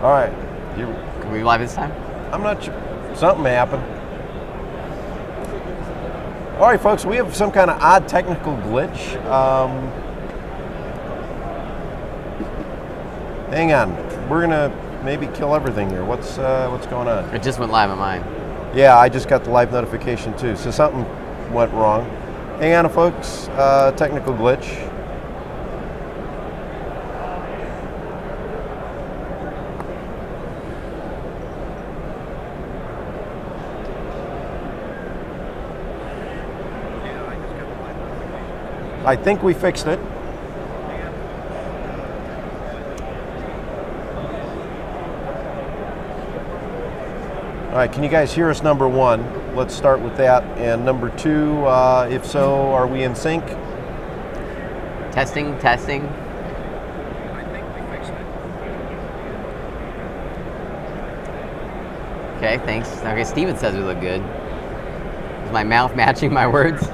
All right. Can we live this time? I'm not sure. Something happened. All right, folks, we have some kind of odd technical glitch. Hang on. We're going to maybe kill everything here. What's going on? It just went live on mine. Yeah, I just got the live notification too. So something went wrong. Hang on, folks. Technical glitch. I think we fixed it. All right, can you guys hear us, number one? Let's start with that. And number two, if so, are we in sync? Testing. I think we fixed it. Okay, thanks. Okay, Steven says we look good. Is my mouth matching my words?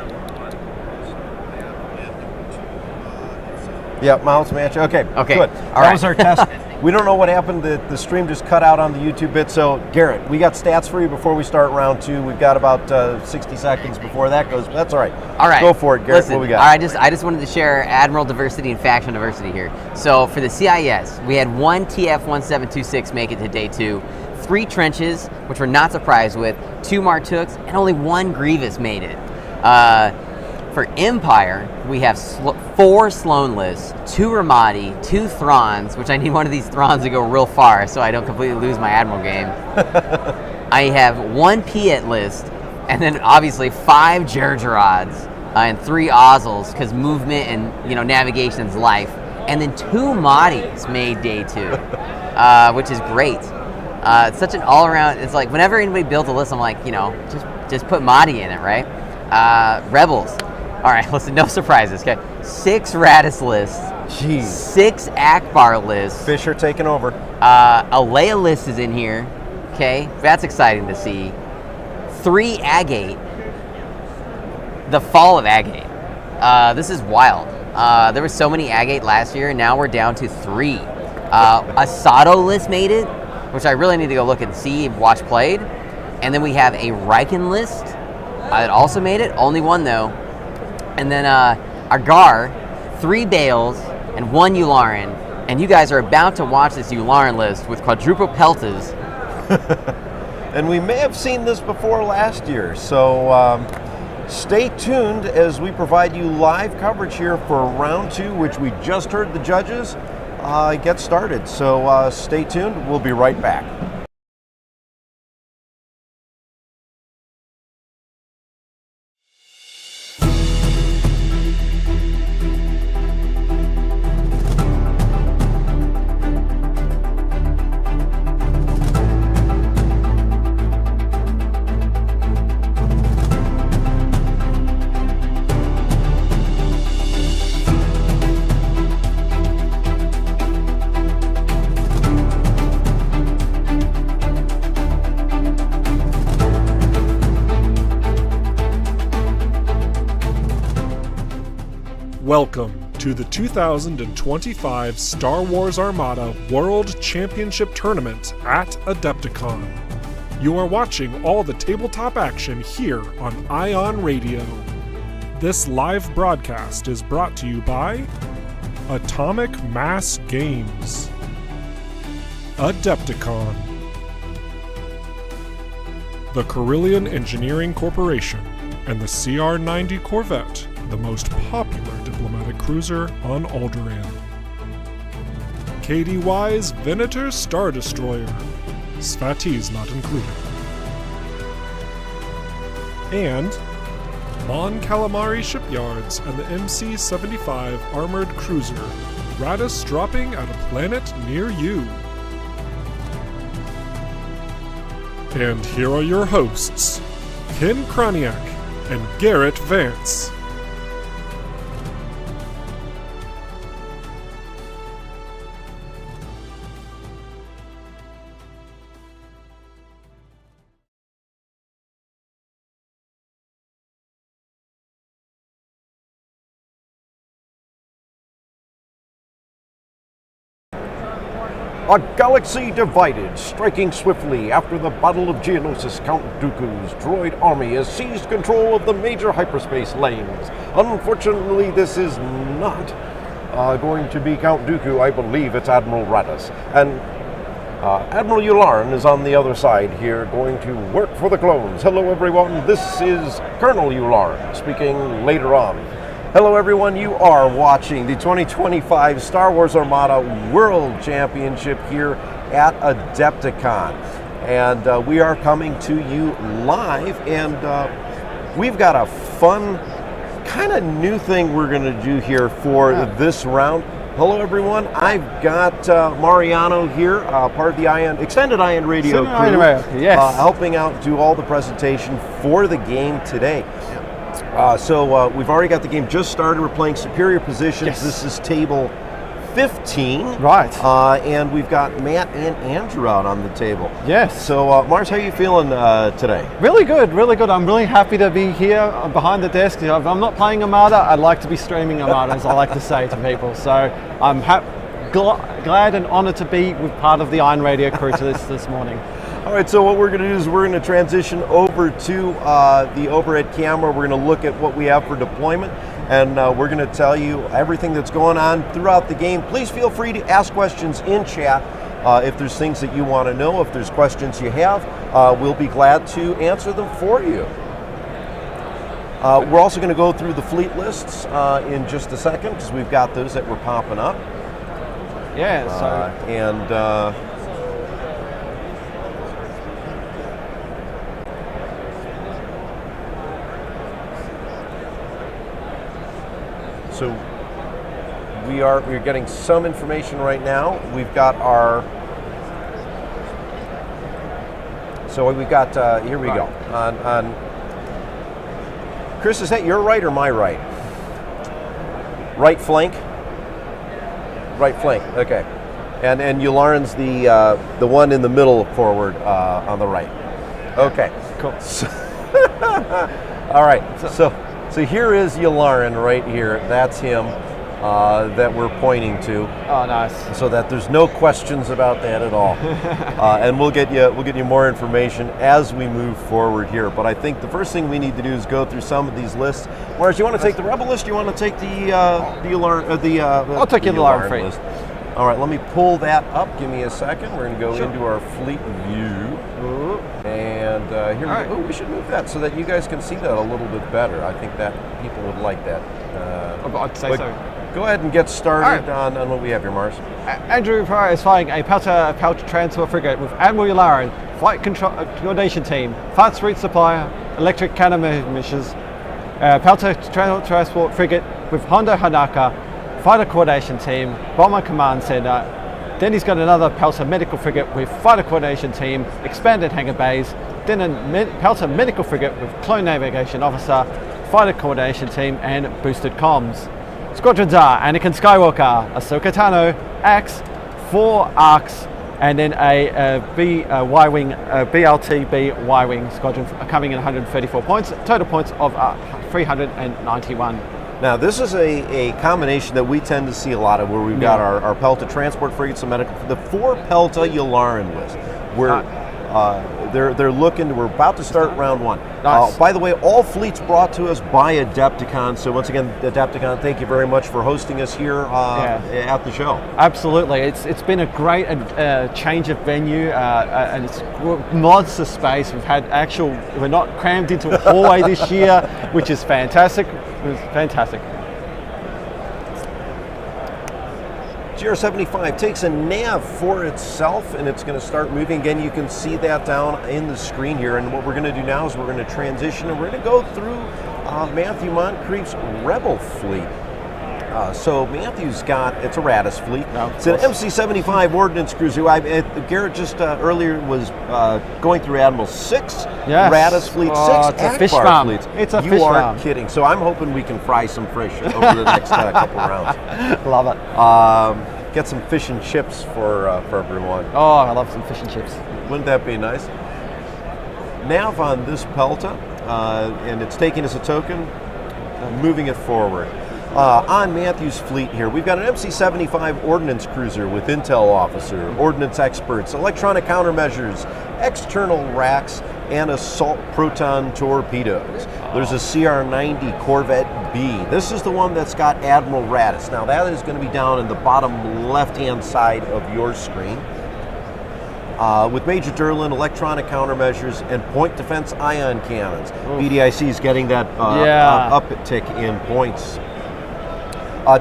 Yep, mouths match. Okay, good. All that right. was our test. We don't know what happened. The stream just cut out on the YouTube bit. So, Garrett, we got stats for you before we start round two. We've got about 60 seconds before that goes. But that's all right. All right. Go for it, Garrett. Listen, what we got? I just wanted to share Admiral diversity and faction diversity here. So for the CIS, we had one TF-1726 make it to day two, 3 trenches, which we're not surprised with, 2 Martooks, and only 1 Grievous made it. For Empire, we have 4 Sloan lists, 2 Ramadi, 2 Throns, which I need one of these Throns to go real far so I don't completely lose my Admiral game. I have 1 Piet list, and then obviously 5 Jerjerods and 3 Ozls, because movement and navigation's life. And then 2 Mahdi's made day 2, which is great. It's such an all-around, it's like whenever anybody builds a list, I'm like, just put Mahdi in it, right? Rebels. All right, listen, no surprises, okay? 6 Radis lists. Jeez. 6 Akbar lists. Fisher taking over. A Leia list is in here, okay? That's exciting to see. 3 Agate. The fall of Agate. This is wild. There were so many Agate last year, and now we're down to 3. A Sato list made it, which I really need to go look and see, watch played. And then we have a Riken list that also made it, only 1 though. And then Agar, 3 Bales, and 1 Yularen. And you guys are about to watch this Yularen list with quadruple Peltas. And we may have seen this before last year, so stay tuned as we provide you live coverage here for round 2, which we just heard the judges get started. So stay tuned. We'll be right back. Welcome to the 2025 Star Wars Armada World Championship Tournament at AdeptiCon. You are watching all the tabletop action here on Ion Radio. This live broadcast is brought to you by Atomic Mass Games, AdeptiCon, the Carillion Engineering Corporation, and the CR-90 Corvette, the most popular diplomatic cruiser on Alderaan. KDY's Venator Star Destroyer, Svati's not included. And Mon Calamari Shipyards and the MC-75 Armored Cruiser, Radis dropping at a planet near you. And here are your hosts, Ken Krajniak and Garrett Vance. A galaxy divided, striking swiftly after the Battle of Geonosis, Count Dooku's droid army has seized control of the major hyperspace lanes. Unfortunately, this is not going to be Count Dooku. I believe it's Admiral Raddus. And Admiral Yularen is on the other side here, going to work for the clones. Hello, everyone. This is Colonel Yularen speaking later on. Hello, everyone. You are watching the 2025 Star Wars Armada World Championship here at AdeptiCon. And we are coming to you live, and we've got a fun kind of new thing we're going to do here for this round. Hello, everyone. I've got Mariano here, part of the Extended IN Radio crew, helping out do all the presentation for the game today. So we've already got the game just started. We're playing Superior Positions. Yes. This is table 15. Right. And we've got Matt and Andrew out on the table. Yes. So Mars, how are you feeling today? Really good, really good. I'm really happy to be here behind the desk. If I'm not playing Armada, I'd like to be streaming Armada, as I like to say to people. So I'm glad and honored to be with part of the Iron Radio crew to this morning. All right, so what we're going to do is we're going to transition over to the overhead camera. We're going to look at what we have for deployment, and we're going to tell you everything that's going on throughout the game. Please feel free to ask questions in chat if there's things that you want to know. If there's questions you have, we'll be glad to answer them for you. We're also going to go through the fleet lists in just a second, because we've got those that were popping up. Yeah, so... So we're getting some information right now. We've got our, here we go. On Chris, is that your right or my right? Right flank? Right flank, okay. And Yularen's the one in the middle forward on the right. Okay. Cool. All right, so here is Yularen right here. That's him that we're pointing to. Oh, nice. So that there's no questions about that at all. And we'll get you more information as we move forward here. But I think the first thing we need to do is go through some of these lists. Mars, you want to take the Rebel list? You want to take the Yularen? I'll take the Yularen list. All right, let me pull that up. Give me a second. We're going to go into our fleet view. And here we go. Oh, we should move that so that you guys can see that a little bit better. I think that people would like that. I'd say so. Go ahead and get started on what we have here, Mars. Andrew Pryor is flying a Pelter transport frigate with Admiral Yularen, flight coordination team, fast route supplier, electric countermeasures, Pelter transport frigate with Hondo Hanaka, fighter coordination team, bomber command center. Then he's got another Pelter medical frigate with fighter coordination team, expanded hangar bays. Then a Pelter medical frigate with clone navigation officer, fighter coordination team, and boosted comms. Squadrons are Anakin Skywalker, Ahsoka Tano, Axe, 4 Arcs, and then a Y-wing, BLTB Y-wing squadron coming in 134 points. Total points of 391. Now, this is a combination that we tend to see a lot of, where we've got our Pelta transport frigates and medical. The 4 Pelta Yularen list, where they're looking. We're about to start round 1. Nice. By the way, all fleets brought to us by AdeptiCon. So once again, AdeptiCon, thank you very much for hosting us here at the show. Absolutely, it's been a great change of venue, and it's monster space. We're not crammed into a hallway this year, which is fantastic. It was fantastic. GR75 takes a nav for itself, and it's going to start moving. Again, you can see that down in the screen here. And what we're going to do now is we're going to transition, and we're going to go through Matthew Moncrief's Rebel fleet. So Matthew's got, it's a Raddus fleet. It's an MC-75 ordnance cruiser. Garrett just earlier was going through Admiral 6 Raddus fleet, 6 Akbar fleets. It's a fish You farm. are kidding. So I'm hoping we can fry some fish over the next couple rounds. Love it. Get some fish and chips for everyone. Oh, I love some fish and chips. Wouldn't that be nice? Nav on this Pelta, and it's taking us a token, moving it forward. On Matthew's fleet here, we've got an MC-75 ordnance cruiser with intel officer, ordnance experts, electronic countermeasures, external racks, and assault proton torpedoes. There's a CR-90 Corvette B. This is the one that's got Admiral Radis. Now that is going to be down in the bottom left-hand side of your screen. With Major Derlin, electronic countermeasures, and point defense ion cannons. BDIC is getting that uptick in points.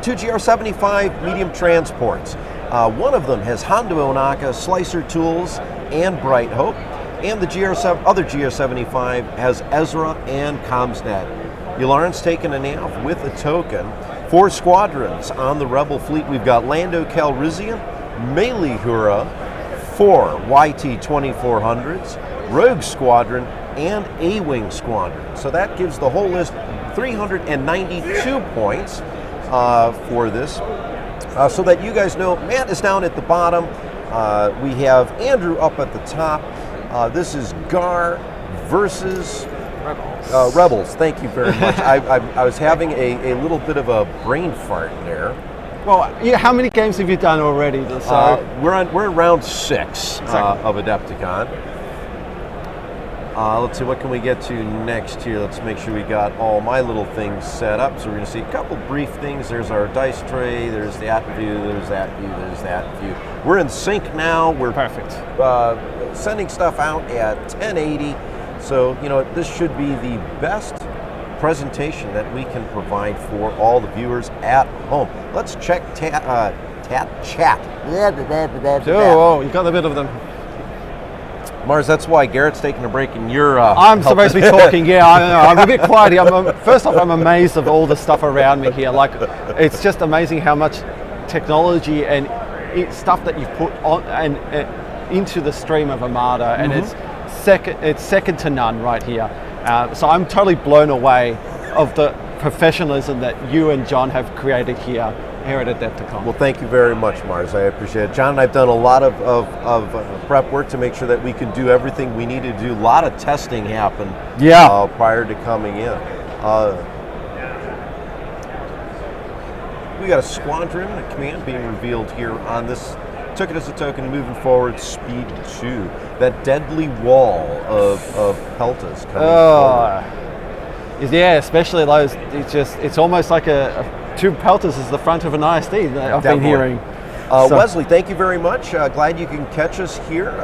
2 GR-75 medium transports. One of them has Hondo Onaka, Slicer Tools, and Bright Hope. And the other GR-75 has Ezra and Comsnet. Yularen's taken a nav with a token. 4 squadrons on the Rebel fleet. We've got Lando Calrissian, Melihura, 4 YT-2400s, Rogue Squadron, and A-Wing Squadron. So that gives the whole list 392 points for this. So that you guys know, Matt is down at the bottom. We have Andrew up at the top. This is Gar versus Rebels. Thank you very much. I was having a little bit of a brain fart there. Well, how many games have you done already? So we're in round 6 of Adepticon. Let's see, what can we get to next here? Let's make sure we got all my little things set up. So we're going to see a couple brief things. There's our dice tray. There's that view. There's that view. There's that view. We're in sync now. We're perfect. Sending stuff out at 1080. So, you know, this should be the best presentation that we can provide for all the viewers at home. Let's check chat. Oh, you got a bit of them. Mars, that's why Garrett's taking a break and you're... I'm supposed to be talking, yeah, I know. I'm a bit quiet here. First off, I'm amazed of all the stuff around me here. Like, it's just amazing how much technology and stuff that you've put on and into the stream of Armada, and it's second to none right here. So I'm totally blown away of the professionalism that you and John have created here at AdeptiCon. Well, thank you very much, Mars. I appreciate it. John and I have done a lot of prep work to make sure that we can do everything we need to do. A lot of testing happened prior to coming in. We got a squadron, a command being revealed here on this. Took it as a token, moving forward, speed 2. That deadly wall of peltas coming forward. Yeah, especially those. It's almost like two peltas is the front of an ISD that I've been hearing. Wesley, thank you very much. Glad you can catch us here.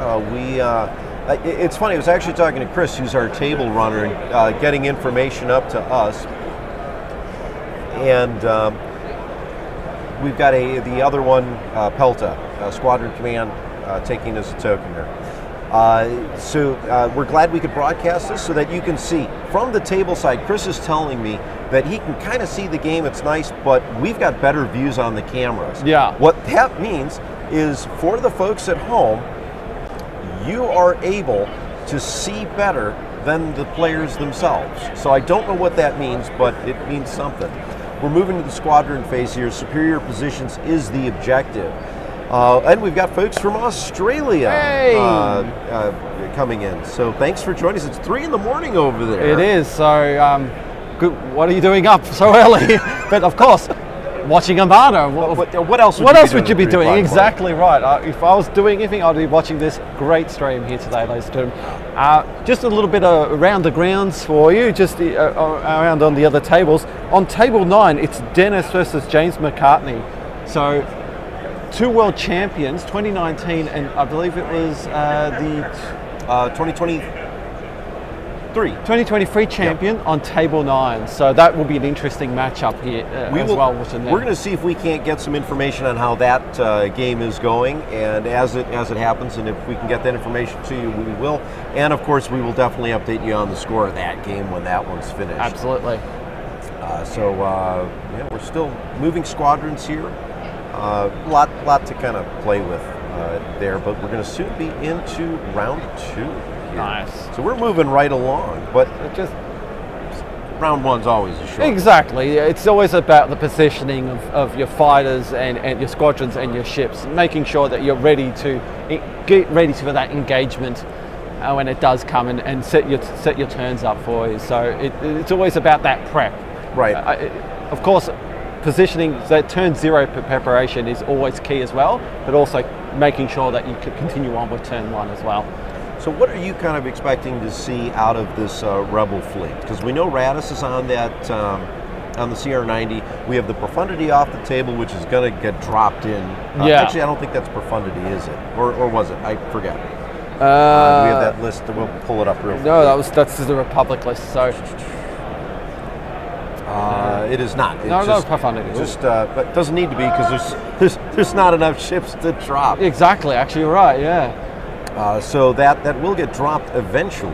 It's funny, I was actually talking to Chris, who's our table runner, and getting information up to us. And we've got the other one, Pelta, Squadron Command, taking as a token here. So we're glad we could broadcast this so that you can see from the table side. Chris is telling me that he can kind of see the game. It's nice, but we've got better views on the cameras. Yeah. What that means is for the folks at home, you are able to see better than the players themselves. So I don't know what that means, but it means something. We're moving to the squadron phase here. Superior positions is the objective. And we've got folks from Australia coming in. So thanks for joining us. It's 3 a.m. over there. It is. So good. What are you doing up so early? But of course, watching Armada. What else would you be doing? Exactly right. If I was doing anything, I'd be watching this great stream here today, ladies and gentlemen. Just a little bit around the grounds for you, just around on the other tables. On table 9, it's Dennis versus James McCartney. So 2 world champions, 2019, and I believe it was the 2023 champion on table 9. So that will be an interesting matchup here as well. We're going to see if we can't get some information on how that game is going, and as it happens, and if we can get that information to you, we will. And of course, we will definitely update you on the score of that game when that one's finished. Absolutely. We're still moving squadrons here. Lot to kind of play with there, but we're going to soon be into round 2 here. Nice. So we're moving right along, but round 1's always a short. Exactly. It's always about the positioning of your fighters and your squadrons and your ships, making sure that you're ready to get ready for that engagement when it does come, and set your turns up for you. So it's always about that prep. Right. Of course, positioning, that turn 0 preparation is always key as well, but also making sure that you can continue on with turn 1 as well. So what are you kind of expecting to see out of this Rebel fleet? Because we know Radis is on that, on the CR90. We have the Profundity off the table, which is going to get dropped in. Actually, I don't think that's Profundity, is it? Or was it? I forget. We have that list. We'll pull it up real quick. No, that's the Republic list. So it is not. No, Profundity. But it doesn't need to be because there's not enough ships to drop. Exactly. Actually, you're right. Yeah. So that will get dropped eventually.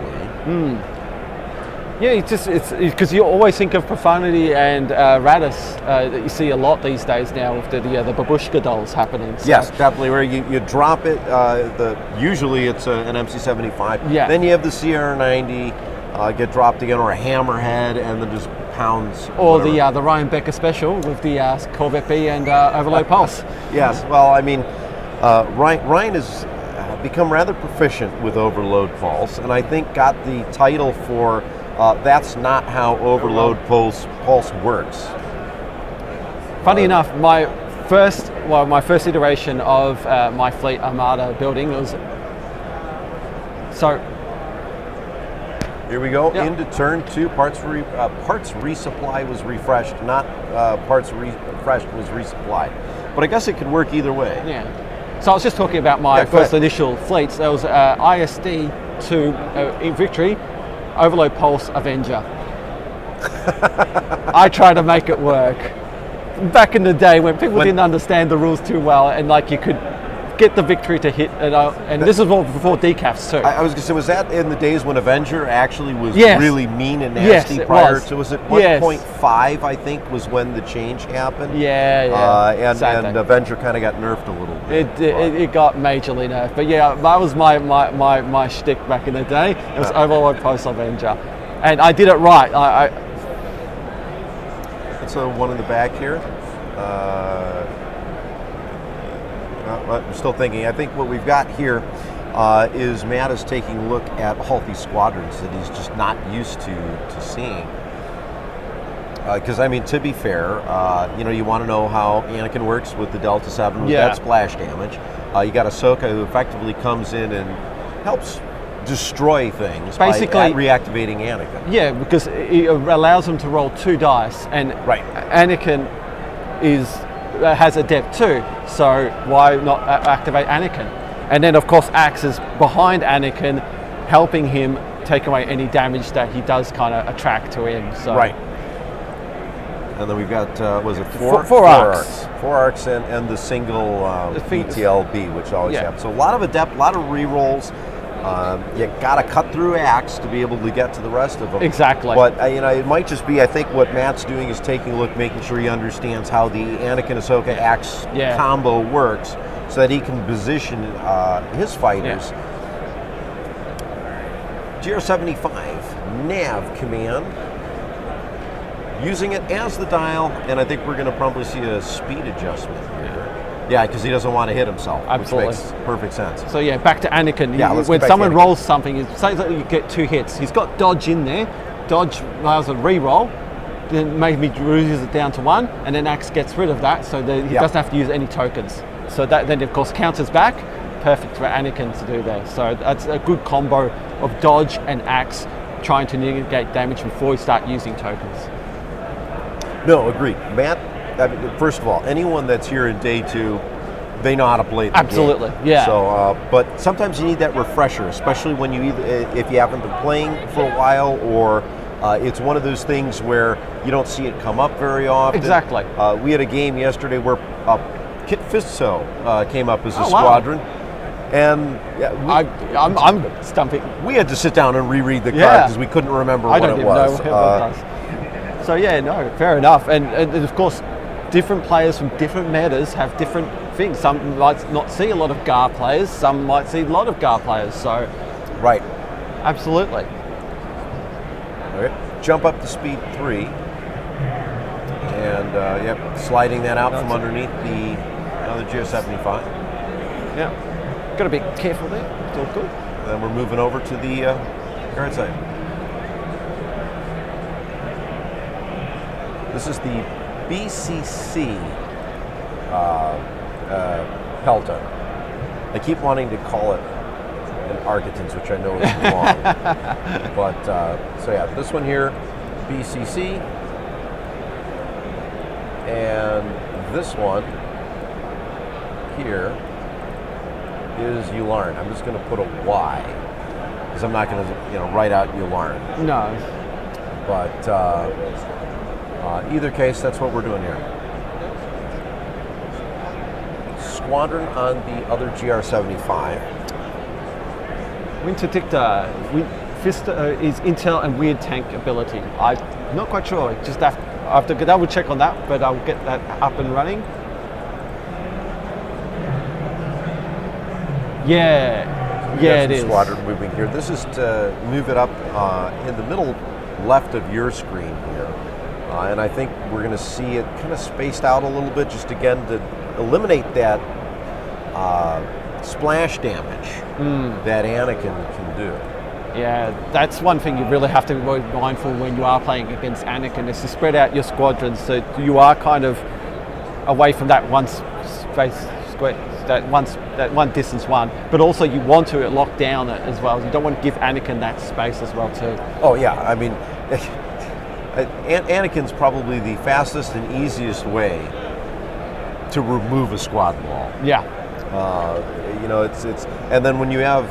Yeah, it's because you always think of Profundity and Radis that you see a lot these days now with the babushka dolls happening. So. Yes, definitely. Where you drop it, usually it's an MC-75. Yeah. Then you have the CR90 get dropped again, or a Hammerhead, and then just pounds. Or whatever. the Ryan Becker special with the Corvette B and Overload Pulse. Yes. Well, I mean, Ryan has become rather proficient with Overload Pulse, and I think got the title for. That's not how Overload Pulse works. Funny enough, my first iteration of my fleet Armada building was Here we go, Yeah. into turn 2. Parts resupply was refreshed, not parts refreshed was resupplied. But I guess it could work either way. Yeah. So I was just talking about my first initial fleets. There was ISD to in Victory, Overload Pulse, Avenger. I tried to make it work. Back in the day when people didn't understand the rules too well, and like you could get the Victory to hit, and this is before decafs too. I was going to say, was that in the days when Avenger actually was really mean and nasty prior to, was it 1.5, I think, was when the change happened? And Avenger kind of got nerfed a little bit. It got majorly nerfed, but yeah, that was my shtick back in the day. It was Overload Pulse Avenger, and I did it right. That's one in the back here. I'm still thinking. I think what we've got here is Matt is taking a look at all these squadrons that he's just not used to seeing. Because I mean, to be fair, you want to know how Anakin works with the Delta 7 with that splash damage. You got Ahsoka, who effectively comes in and helps destroy things basically by reactivating Anakin. Yeah, because it allows him to roll 2 dice, and Anakin has Adept too, so why not activate Anakin? And then of course Axe is behind Anakin, helping him take away any damage that he does kind of attract to him. So. Right. And then we've got, was it four arcs? 4 arcs and the single BTLB, which always happens. So a lot of Adept, a lot of rerolls. You got to cut through Axe to be able to get to the rest of them. Exactly. But it might just be, I think what Matt's doing is taking a look, making sure he understands how the Anakin Ahsoka Axe combo works, so that he can position his fighters. GR75 nav command, using it as the dial, and I think we're going to probably see a speed adjustment here. Yeah, because he doesn't want to hit himself, which makes perfect sense. So yeah, back to Anakin. When someone rolls something, say that you get 2 hits, he's got dodge in there. Dodge allows a re-roll, then maybe reduces it down to 1, and then Axe gets rid of that, so that he doesn't have to use any tokens. So that then of course counters back, perfect for Anakin to do there. So that's a good combo of dodge and Axe, trying to negate damage before you start using tokens. No, agreed. Matt, first of all, anyone that's here in day 2, they know how to play the Absolutely, game. Yeah. So, but sometimes you need that refresher, especially when if you haven't been playing for a while, or it's one of those things where you don't see it come up very often. Exactly. We had a game yesterday where Kit Fisto came up as a squadron. And I'm stumping. We had to sit down and reread the card because we couldn't remember what it was. I don't even know what it was. So yeah, no, fair enough. And of course, different players from different metas have different things. Some might not see a lot of GAR players, some might see a lot of GAR players. So, right, absolutely. All right, jump up to speed 3, and sliding that out from underneath another GR75. Yeah, got to be careful there. It's all good. And then we're moving over to the guard side. This is the BCC Pelta. I keep wanting to call it an Architons, which I know is wrong. But, so yeah, this one here, BCC. And this one here is Ularn. I'm just going to put a Y, because I'm not going to, write out Ularn. No. But either case, that's what we're doing here. Squadron on the other GR75. Winterdicta, Vista is intel and weird tank ability. I'm not quite sure. Just I have to double check on that, but I'll get that up and running. Yeah, it is. Squadron moving here. This is to move it up in the middle left of your screen here. And I think we're going to see it kind of spaced out a little bit, just again to eliminate that splash damage that Anakin can do. Yeah, that's one thing you really have to be mindful when you are playing against Anakin, is to spread out your squadrons so you are kind of away from that one space square, that one distance one, but also you want to lock down it as well. You don't want to give Anakin that space as well too. Oh yeah, I mean, Anakin's probably the fastest and easiest way to remove a squad wall. Yeah. It's and then when you have,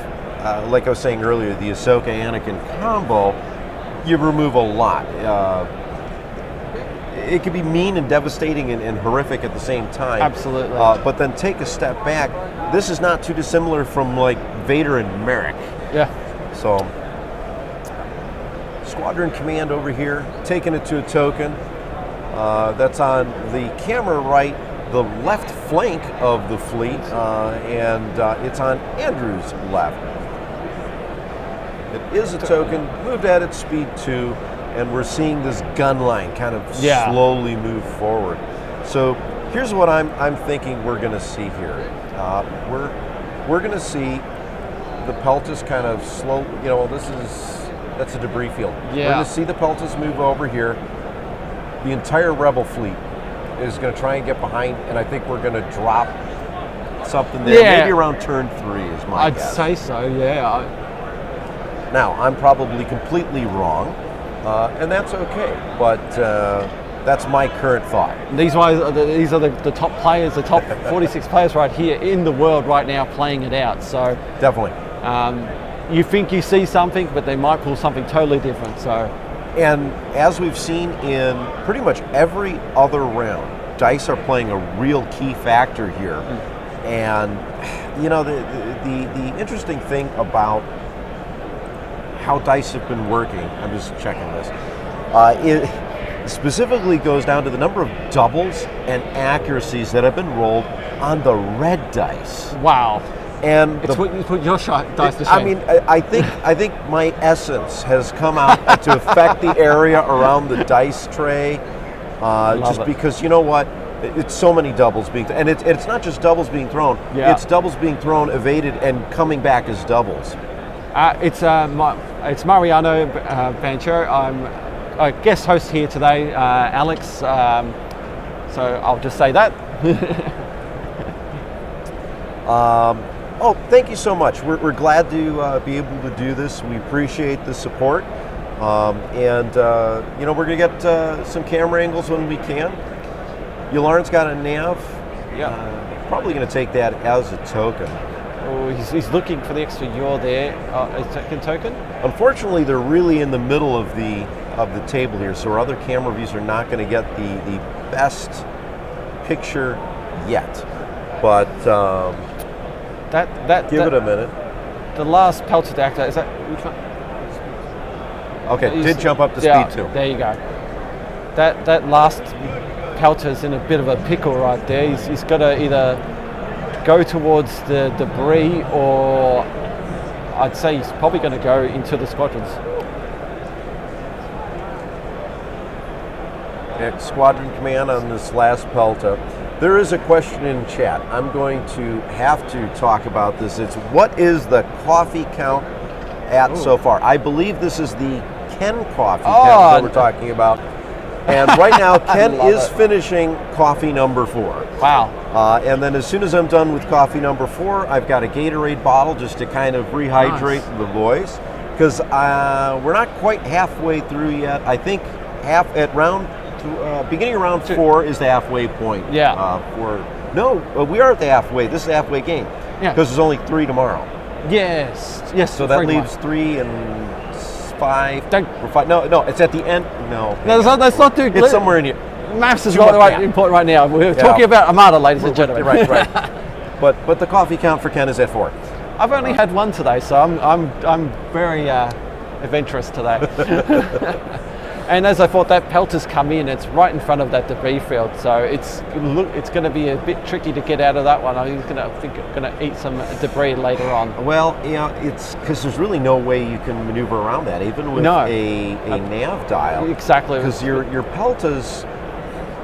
like I was saying earlier, the Ahsoka Anakin combo, you remove a lot. It can be mean and devastating and horrific at the same time. Absolutely. But then take a step back. This is not too dissimilar from like Vader and Merrick. Yeah. So, Squadron Command over here, taking it to a token. That's on the camera right, the left flank of the fleet, and it's on Andrew's left. It is a token, moved at its speed 2, and we're seeing this gun line kind of slowly move forward. So here's what I'm thinking we're going to see here. We're going to see the Peltas kind of slow. That's a debris field. Yeah. We're going to see the Peltas move over here. The entire Rebel fleet is going to try and get behind, and I think we're going to drop something there, maybe around turn 3 is my guess. I'd say so, yeah. Now, I'm probably completely wrong, and that's okay, but that's my current thought. These are the top players, the top 46 players right here in the world right now playing it out. So definitely. You think you see something, but they might pull something totally different. So. And as we've seen in pretty much every other round, dice are playing a real key factor here. And the interesting thing about how dice have been working, I'm just checking this, it specifically goes down to the number of doubles and accuracies that have been rolled on the red dice. Wow. And you put your dice to shame. I mean, I think my essence has come out to affect the area around the dice tray, because you know what? It's so many doubles being, and it's not just doubles being thrown. Yeah. It's doubles being thrown, evaded, and coming back as doubles. It's Mariano Bancho. I'm a guest host here today, Alex. So I'll just say that. Oh, thank you so much. We're glad to be able to do this. We appreciate the support. We're going to get some camera angles when we can. Ularn's got a nav. Yeah. Probably going to take that as a token. Oh, he's looking for the extra yaw there. A second token? Unfortunately, they're really in the middle of the table here, so our other camera views are not going to get the best picture yet. But give it a minute. The last pelted actor, is that which one? Okay, did jump up to speed 2. There you go. That last pelter's in a bit of a pickle right there. He's got to either go towards the debris, or I'd say he's probably going to go into the squadrons. At Squadron Command on this last pelta. There is a question in chat. I'm going to have to talk about this. It's what is the coffee count at so far? I believe this is the Ken coffee count that we're talking about. And right now, Ken love is it. finishing coffee number 4. Wow. And then as soon as I'm done with coffee number 4, I've got a Gatorade bottle just to kind of rehydrate the boys. Because we're not quite halfway through yet. I think beginning of round 4 is the halfway point. Yeah. We are at the halfway. This is the halfway game. Yeah. Because there's only 3 tomorrow. Yes. So that very leaves much. 3 and 5. Don't- or 5. No, it's at the end. No. No, that's not too. It's somewhere in here. Maths is Too not much, important right now. We're Yeah. talking about Armada, ladies and gentlemen. Right. But the coffee count for Ken is at 4. I've only had one today, so I'm very adventurous today. And as I thought, that pelter's come in. It's right in front of that debris field, so it's going to be a bit tricky to get out of that one. He's going to eat some debris later on. Well, it's because there's really no way you can maneuver around that, even with a nav dial. Exactly. Because your Pelta's,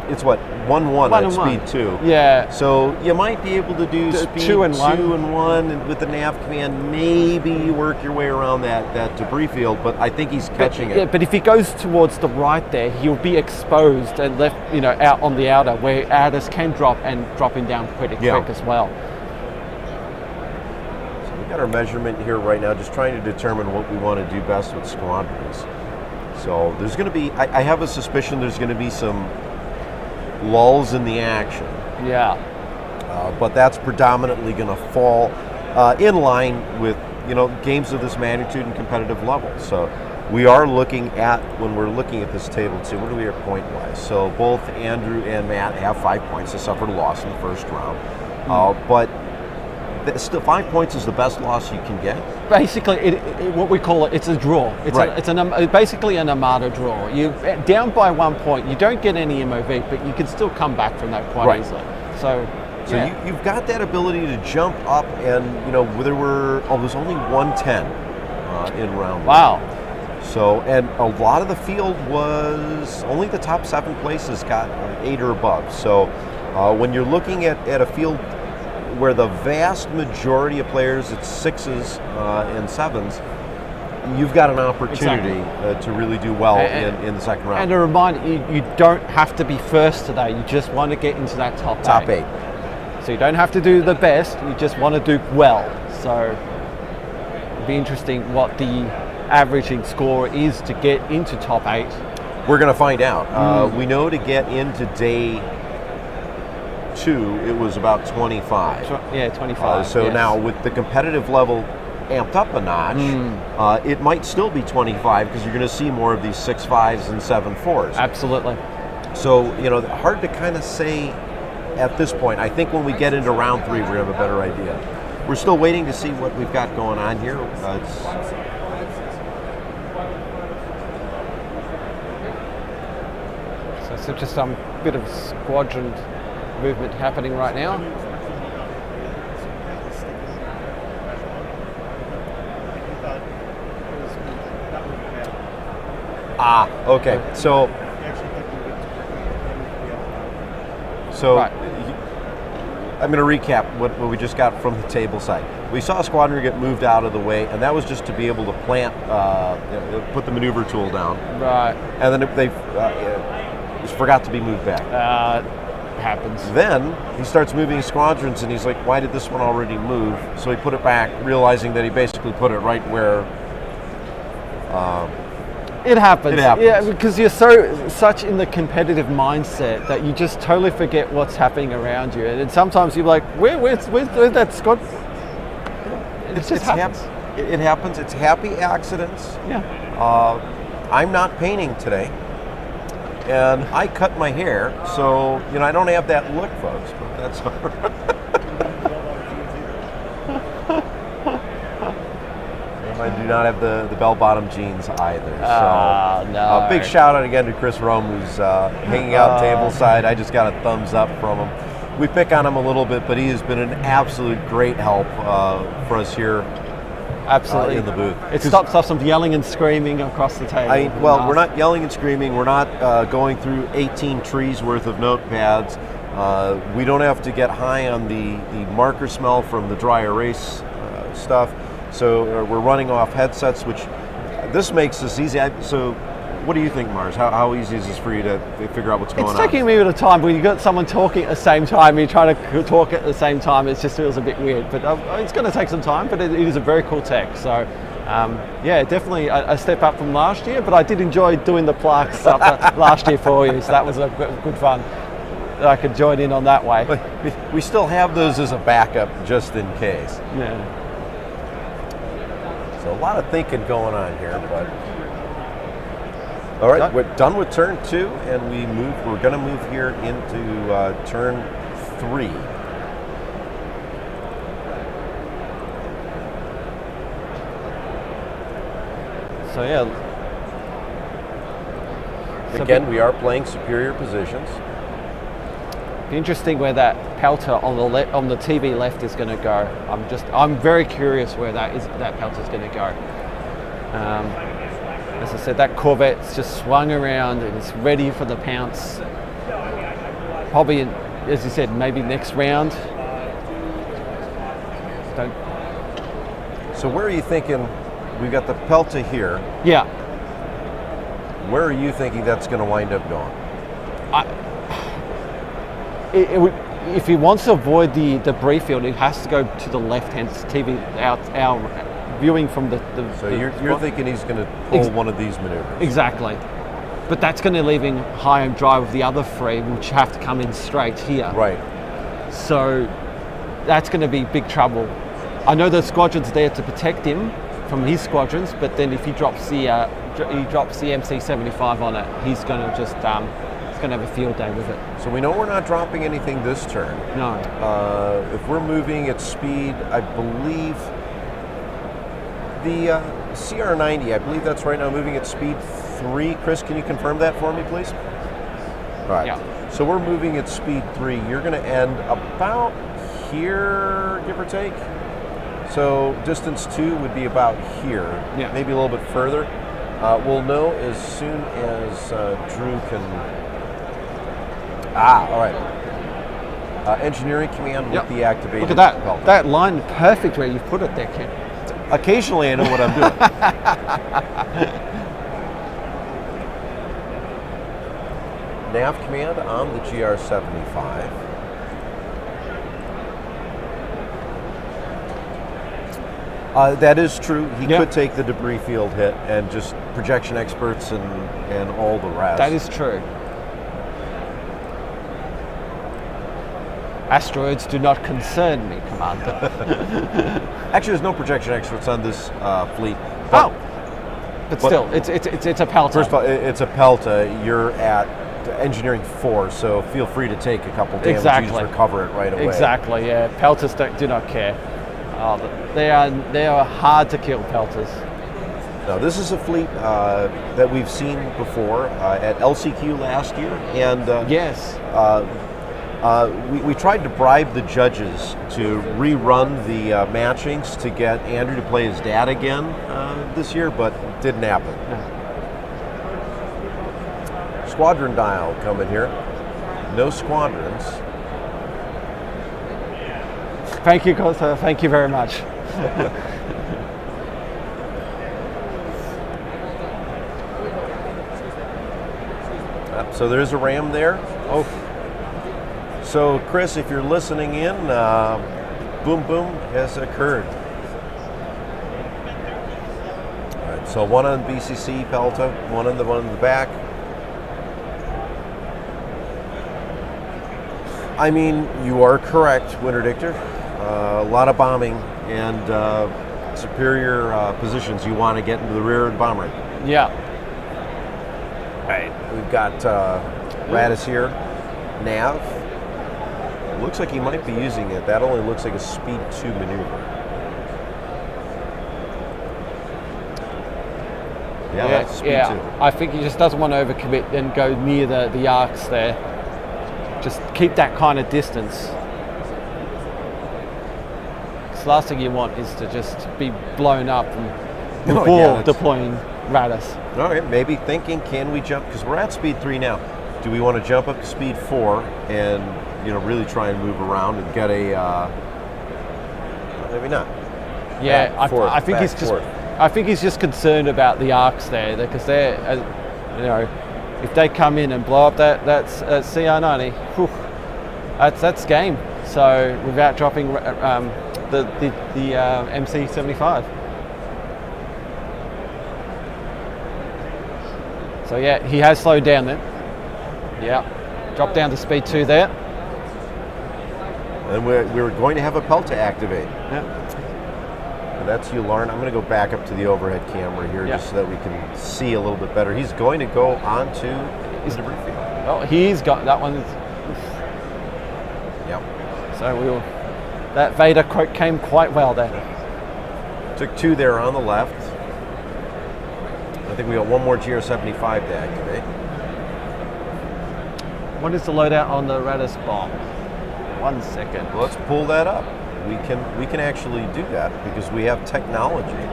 it's what, 1-1 at speed 2. Yeah. So you might be able to do speed 2 and 1. 2 and 1, and with the nav command, maybe you work your way around that debris field. But I think he's catching it. Yeah, but if he goes towards the right there, he'll be exposed and left, out on the outer, where outers can drop and dropping down pretty quick as well. So we got our measurement here right now, just trying to determine what we want to do best with squadrons. So there's going to be, I have a suspicion there's going to be some lulls in the action. Yeah. But that's predominantly going to fall in line with games of this magnitude and competitive level. So we are looking at, when we're looking at this table too, what do we have point wise? So both Andrew and Matt have 5 points. They suffered a loss in the first round, but still 5 points is the best loss you can get. Basically, what we call it's a draw. It's basically an Armada draw. You're down by 1 point. You don't get any MOV, but you can still come back from that quite easily. So you've got that ability to jump up, and there's only 110 in round 1. Wow. So, and a lot of the field was only the top 7 places got 8 or above. So when you're looking at a field where the vast majority of players, it's 6s and 7s, you've got an opportunity to really do well in the second round. And a reminder, you don't have to be first today. You just want to get into that top 8. So you don't have to do the best. You just want to do well. So it'll be interesting what the averaging score is to get into top 8. We're going to find out. We know to get into day 2, it was about 25. 25. So now with the competitive level amped up a notch, it might still be 25 because you're going to see more of these 6-5s and 7-4s. Absolutely. So, hard to kind of say at this point. I think when we get into round 3, we're going to have a better idea. We're still waiting to see what we've got going on here. So just some bit of squadron movement happening right now. Okay. So right. I'm going to recap what we just got from the table side. We saw a squadron get moved out of the way, and that was just to be able to plant, put the maneuver tool down. Right. And then they forgot to be moved back. Happens. Then he starts moving squadrons, and he's like, why did this one already move? So he put it back, realizing that he basically put it right where... It happens. It happens. Yeah, because you're such in the competitive mindset that you just totally forget what's happening around you. And sometimes you're like, where's that squad? It just happens. It happens. It's happy accidents. Yeah. I'm not painting today. And I cut my hair, so I don't have that look, folks, but that's all right. I do not have the bell-bottom jeans either. So no. A big shout out again to Chris Rome, who's hanging out tableside. I just got a thumbs up from him. We pick on him a little bit, but he has been an absolute great help for us here. Absolutely. In the booth. It stops us from yelling and screaming across the table. We're not yelling and screaming. We're not going through 18 trees worth of notepads. We don't have to get high on the marker smell from the dry erase stuff. So we're running off headsets, which this makes this easy. So What do you think, Mars? How easy is this for you to figure out what's going on? It's taking me a bit of time. When you've got someone talking at the same time, you're trying to talk at the same time, it just feels a bit weird. But it's going to take some time, but it is a very cool tech. So, yeah, definitely a step up from last year, but I did enjoy doing the plaques up last year for you, so that was good fun. That I could join in on that way. But we still have those as a backup just in case. Yeah. So a lot of thinking going on here, but all right, we're done with turn 2, and we're going to move here into turn 3. So yeah. Again, we are playing superior positions. Interesting where that pelter on the TV left is going to go. I'm very curious where that pelter is going to go. As I said, that Corvette's just swung around and it's ready for the pounce. Probably, as you said, maybe next round. So where are you thinking? We've got the pelta here. Yeah. Where are you thinking that's going to wind up going? If he wants to avoid the debris field, it has to go to the left-hand TV, our viewing from the So you're thinking he's going to pull one of these maneuvers? Exactly. But that's going to leave him high and dry with the other 3, which have to come in straight here. Right. So that's going to be big trouble. I know the squadron's there to protect him from his squadrons, but then if he drops the MC-75 on it, he's going to just he's going to have a field day with it. So we know we're not dropping anything this turn. No. If we're moving at speed, I believe the CR90, I believe that's right now moving at speed 3. Chris, can you confirm that for me, please? All right. Yeah. So we're moving at speed 3. You're going to end about here, give or take. So distance 2 would be about here, maybe a little bit further. We'll know as soon as Drew can. All right. Engineering command with the activated. Look at that. pelter. That line perfect where you put it there, Ken. Occasionally, I know what I'm doing. Nav command on the GR75. That is true. He could take the debris field hit and just projection experts and all the rest. That is true. Asteroids do not concern me, Commander. Actually, there's no projection experts on this fleet. But still, it's a pelter. First of all, it's a pelta. You're at engineering 4, so feel free to take a couple damage. Exactly. You just recover it right away. Exactly. Yeah, pelters do not care. They are hard to kill, pelters. Now, this is a fleet that we've seen before at LCQ last year, and yes. We tried to bribe the judges to rerun the matchings to get Andrew to play his dad again this year, but it didn't happen. Squadron dial coming here. No squadrons. Thank you, Costa. Thank you very much. So there's a ram there. Oh. So, Chris, if you're listening in, boom boom has occurred. All right, so one on BCC Pelta, one in the back. I mean, you are correct, Winter Dictor. A lot of bombing and superior positions. You want to get into the rear of the bomber. Yeah. All right, we've got Radis here, Nav. Looks like he might be using it. That only looks like a speed 2 maneuver. Yeah, that's speed 2. I think he just doesn't want to overcommit and go near the arcs there. Just keep that kind of distance. The last thing you want is to just be blown up and before deploying Radis. All right, maybe thinking, can we jump? Because we're at speed 3 now. Do we want to jump up to speed 4 and really try and move around and get a? Maybe not. Yeah, I think he's just concerned about the arcs there because if they come in and blow up that CR90, whew, that's game. So without dropping the MC75. So yeah, he has slowed down then. Yeah, dropped down to speed 2 there. And we're going to have a Pelta activate. Yeah. And that's Ularn. I'm going to go back up to the overhead camera here just so that we can see a little bit better. He's going to go onto his debris field. Oh, he's got that one. Yep. So that Vader quote came quite well there. Took 2 there on the left. I think we got one more GR75 to activate. What is the loadout on the Radis bomb? 1 second. Well, let's pull that up. We can actually do that because we have technology.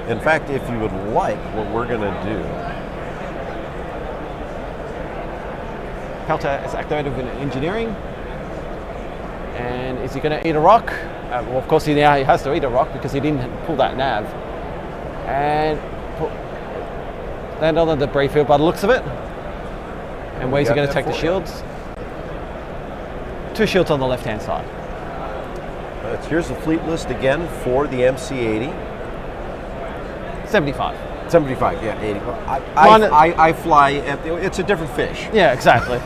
In fact, if you would like, what we're going to do. Pelta is activated with engineering. And is he going to eat a rock? Well, of course, he has to eat a rock because he didn't pull that nav. And land on the debris field by the looks of it. And where's he going to take the shields? 2 shields on the left-hand side. Here's the fleet list again for the MC80. 75. 75, yeah, 80. I fly it's a different fish. Yeah, exactly.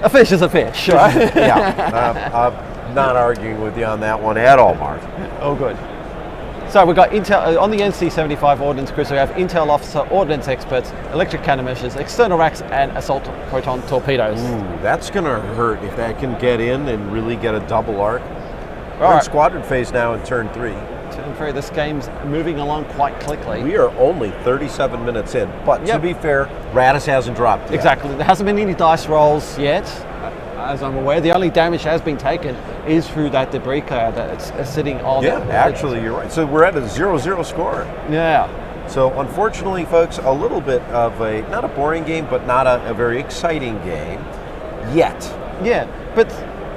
A fish is a fish, right? Yeah, I'm not arguing with you on that one at all, Mark. Oh, good. So we've got Intel on the NC75 Ordnance Cruiser. We have Intel Officer, Ordnance Experts, electric countermeasures, external racks, and assault proton torpedoes. Ooh, that's going to hurt if that can get in and really get a double arc. We're All in right. squadron phase now in turn 3. Turn 3. This game's moving along quite quickly. We are only 37 minutes in, but to be fair, Radis hasn't dropped yet. Exactly. There hasn't been any dice rolls yet, as I'm aware. The only damage that has been taken is through that debris cloud that's sitting on. Yeah, actually, you're right. So we're at a 0-0 score. Yeah. So unfortunately, folks, a little bit of not a boring game, but not a very exciting game yet. Yeah, but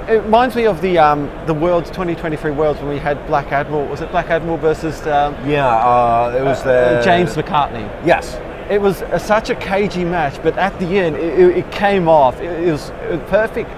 it reminds me of the Worlds 2023 Worlds when we had Black Admiral. Was it Black Admiral versus? It was the James McCartney. Yes. It was such a cagey match, but at the end, it came off. It was a perfect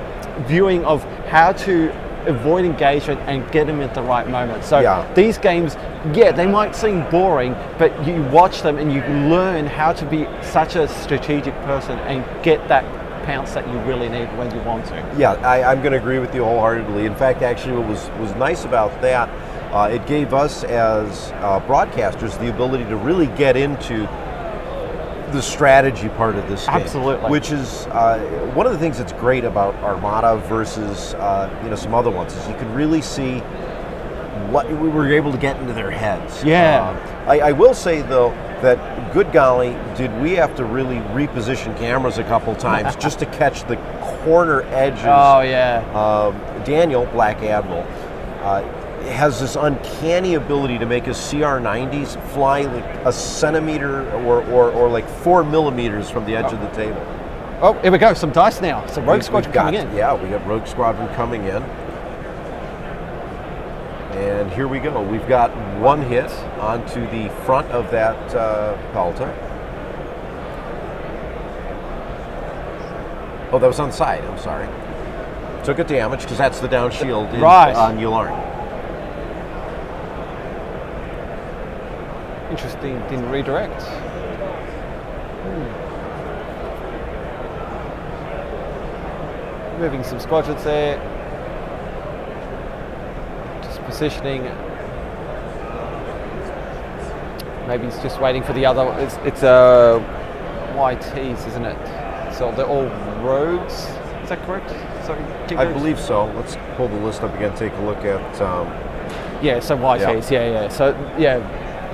viewing of how to avoid engagement and get them at the right moment. So these games, they might seem boring, but you watch them and you learn how to be such a strategic person and get that pounce that you really need when you want to. Yeah, I'm going to agree with you wholeheartedly. In fact, actually, what was nice about that, it gave us as broadcasters the ability to really get into the strategy part of this game. Absolutely. Which is one of the things that's great about Armada versus some other ones is you can really see what we were able to get into their heads. Yeah. I will say though that good golly, did we have to really reposition cameras a couple times just to catch the corner edges. Oh yeah. Daniel, Black Admiral, has this uncanny ability to make his CR90s fly like a centimeter or like 4 millimeters from the edge of the table. Oh, here we go. Some dice now. Some Rogue Squadron coming in. Yeah, we got Rogue Squadron coming in. And here we go. We've got one hit onto the front of that Pelta. Oh, that was on the side. I'm sorry. Took a damage because that's the down shield on Ularn. Interesting, didn't redirect. Moving some squadrons there. Just positioning. Maybe he's just waiting for the other. It's YTs, isn't it? So they're all rogues. Is that correct? Sorry, I believe so. Let's pull the list up again. Take a look at. Yeah, so YTs. Yeah. So yeah.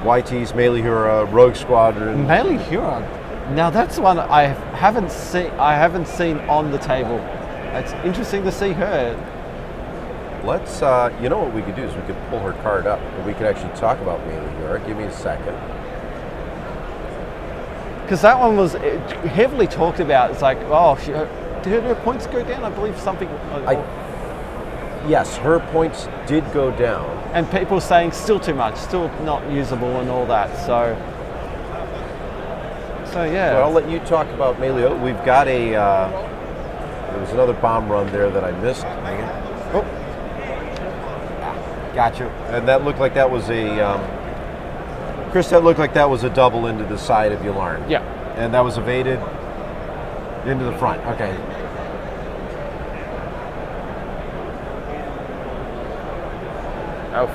YT's, Melee Hura, Rogue Squadron. Melee Hura. Now that's one I haven't seen. On the table. It's interesting to see her. Let's. You know what we could do is we could pull her card up, and we could actually talk about Melee Hura. Give me a second. Because that one was heavily talked about. It's like, oh, did her points go down? I believe something. Yes, her points did go down. And people saying still too much, still not usable and all that. So So yeah. So I'll let you talk about Melio. We've got a, there was another bomb run there that I missed. Oh. Gotcha. And that looked like that was a, Chris, that looked like that was a double into the side of Yarn. Yeah. And that was evaded into the front. Okay. Oh.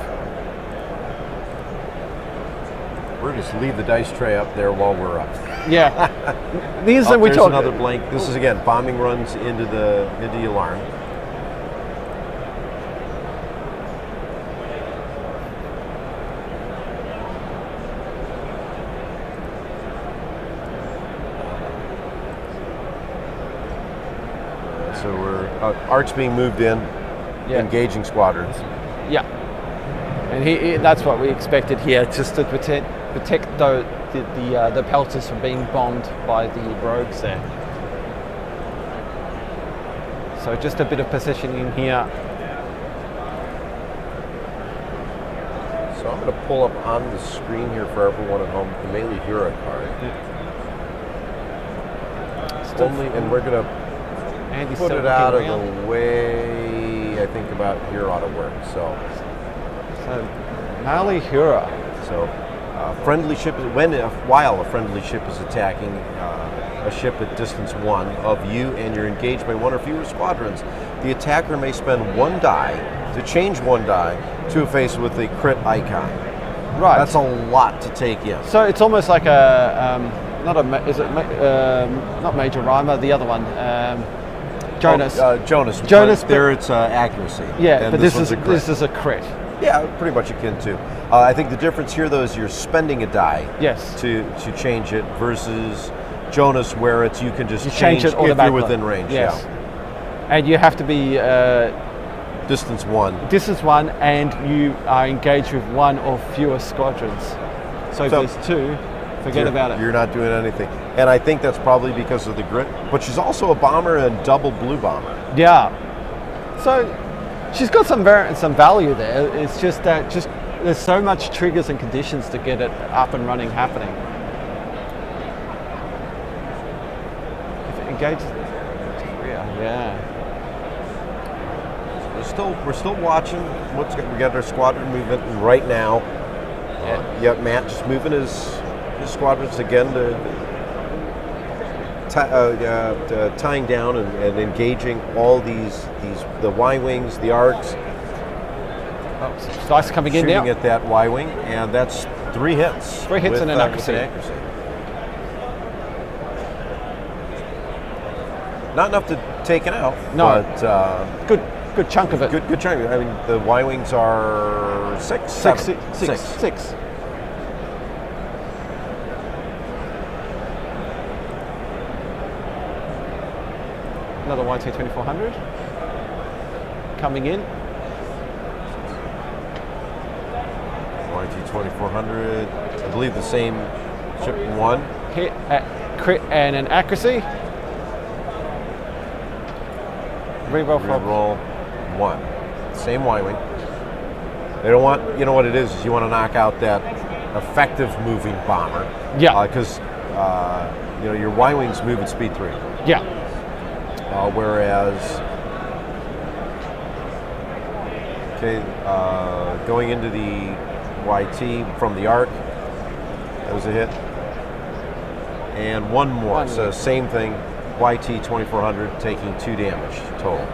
We're just leave the dice tray up there while we're up. Yeah. These Oh, are we there's talk. another blank. This is again bombing runs into the alarm. So we're arcs being moved in, engaging squadrons. Yeah. And that's what we expected here, just to protect the pelters from being bombed by the rogues there. So just a bit of positioning here. So I'm going to pull up on the screen here for everyone at home the Melee Hero card. And we're going to put it out of the way. I think about here ought to work. So Melee Hero. So friendly ship while a friendly ship is attacking a ship at distance 1 of you and you're engaged by 1 or fewer squadrons, the attacker may spend 1 die to change 1 die to a face with a crit icon. Right. That's a lot to take in. So it's almost like not Major Rhymer, the other one. Jonas. Jonas. Jonas. There it's accuracy. Yeah, and but this is a crit. Yeah, pretty much akin to. I think the difference here, though, is you're spending a die. Yes. To change it versus Jonas, where it's you can just change it automatically if you're within range. Yes. Yeah. And you have to be distance 1. Distance 1, and you are engaged with 1 or fewer squadrons. So if there's 2, forget about it. You're not doing anything. And I think that's probably because of the grit. But she's also a bomber and double blue bomber. Yeah. So she's got some value there. It's just that there's so much triggers and conditions to get it up and running happening. If it engages, yeah. We're still watching. We got our squadron movement right now. Matt just moving his squadrons again to tying down and engaging all these the Y-wings, the arcs. Oh, dice coming in now. Shooting at that Y-wing, and that's 3 hits. 3 hits and an accuracy. Not enough to take it out. No. But good chunk of it. Good chunk. I mean, the Y-wings are 6. 6. Another YT-2400 coming in. YT-2400, I believe the same ship 1. Hit at crit and an accuracy. Reroll 1. Same Y-wing. They don't want, you know what it is you want to knock out that effective moving bomber. Yeah. Because, your Y-wings move at speed 3. Yeah. Whereas, going into the YT from the arc, that was a hit. And 1 more, so same thing, YT 2400 taking 2 damage total.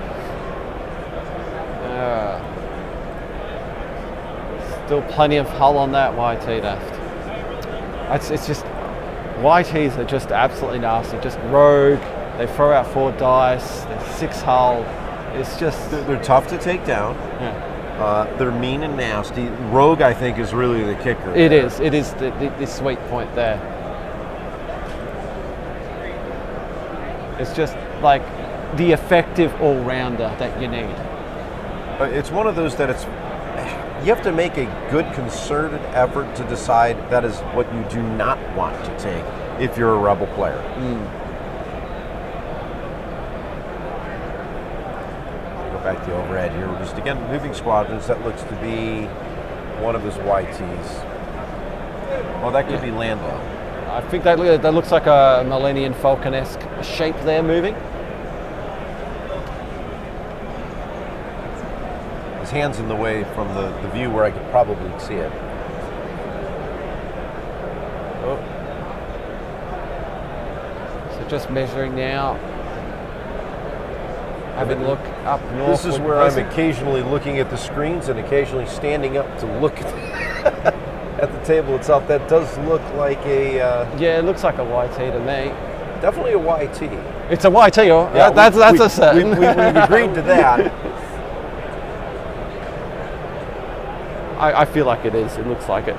Still plenty of hull on that YT left. It's just, YTs are just absolutely nasty, just rogue. They throw out 4 dice, they're 6 hull. It's just... They're tough to take down. Yeah. They're mean and nasty. Rogue, I think, is really the kicker. It is the sweet point there. It's just like the effective all-rounder that you need. It's one of those that you have to make a good concerted effort to decide that is what you do not want to take if you're a rebel player. Back to the overhead here. We're just again moving squadrons. That looks to be one of his YTs. Well, that could be Lando. I think that looks like a Millennium Falcon-esque shape there moving. His hand's in the way from the view where I could probably see it. Oh. So just measuring now. Having a look up north. This is where I'm occasionally looking at the screens and occasionally standing up to look at the table itself. That does look like a... yeah, it looks like a YT to me. Definitely a YT. It's a YT, or yeah, that's a certain. We've agreed to that. I feel like it is. It looks like it.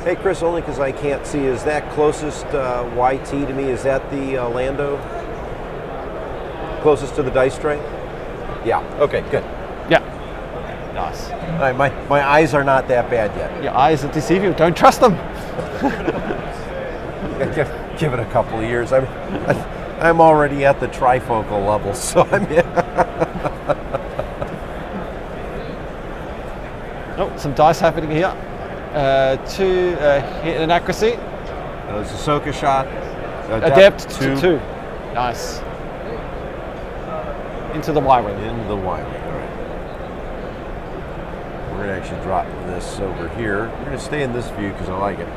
Hey, Chris, only because I can't see, is that closest YT to me? Is that the Lando? Closest to the dice tray? Yeah. Okay, good. Yeah. Nice. All right, my eyes are not that bad yet. Your eyes are deceive you. Don't trust them. Give it a couple of years. I'm already at the trifocal level, so I'm... Oh, some dice happening here. Two hit and accuracy. It's a Ahsoka shot. Adept to 2. Nice. Into the Y ring. In the Y ring. All right. We're going to actually drop this over here. We're going to stay in this view because I like it.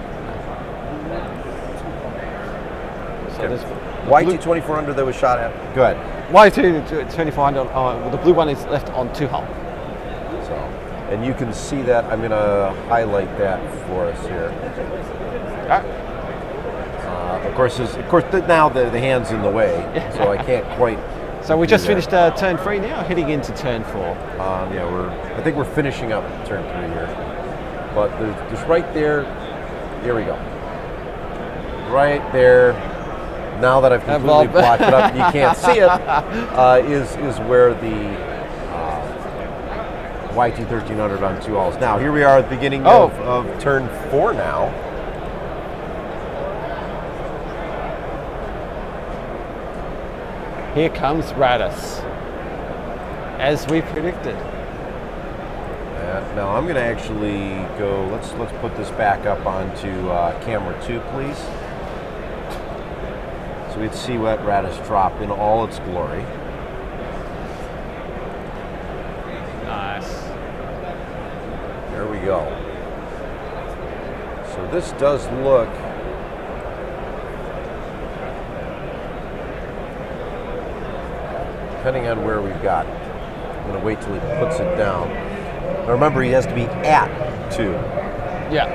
So there's YT 2400 that was shot at. Go ahead. YT 2400. Well, the blue one is left on 2 hull. So, and you can see that. I'm going to highlight that for us here. Of course, now the hand's in the way, so I can't quite. So we just finished turn 3 now, heading into turn 4. Yeah, I think we're finishing up turn 3 here. But there's right there. Here we go. Right there. Now that I've completely blocked it up, and you can't see it. Is where the YT 1300 on 2 hulls. Now here we are at the beginning of turn 4 now. Here comes Radis, as we predicted. Now I'm going to actually go. Let's put this back up onto camera 2, please, so we can see what Radis drop in all its glory. Nice. There we go. So this does look. Depending on where we've got. I'm going to wait till he puts it down. Now remember, he has to be at 2. Yeah.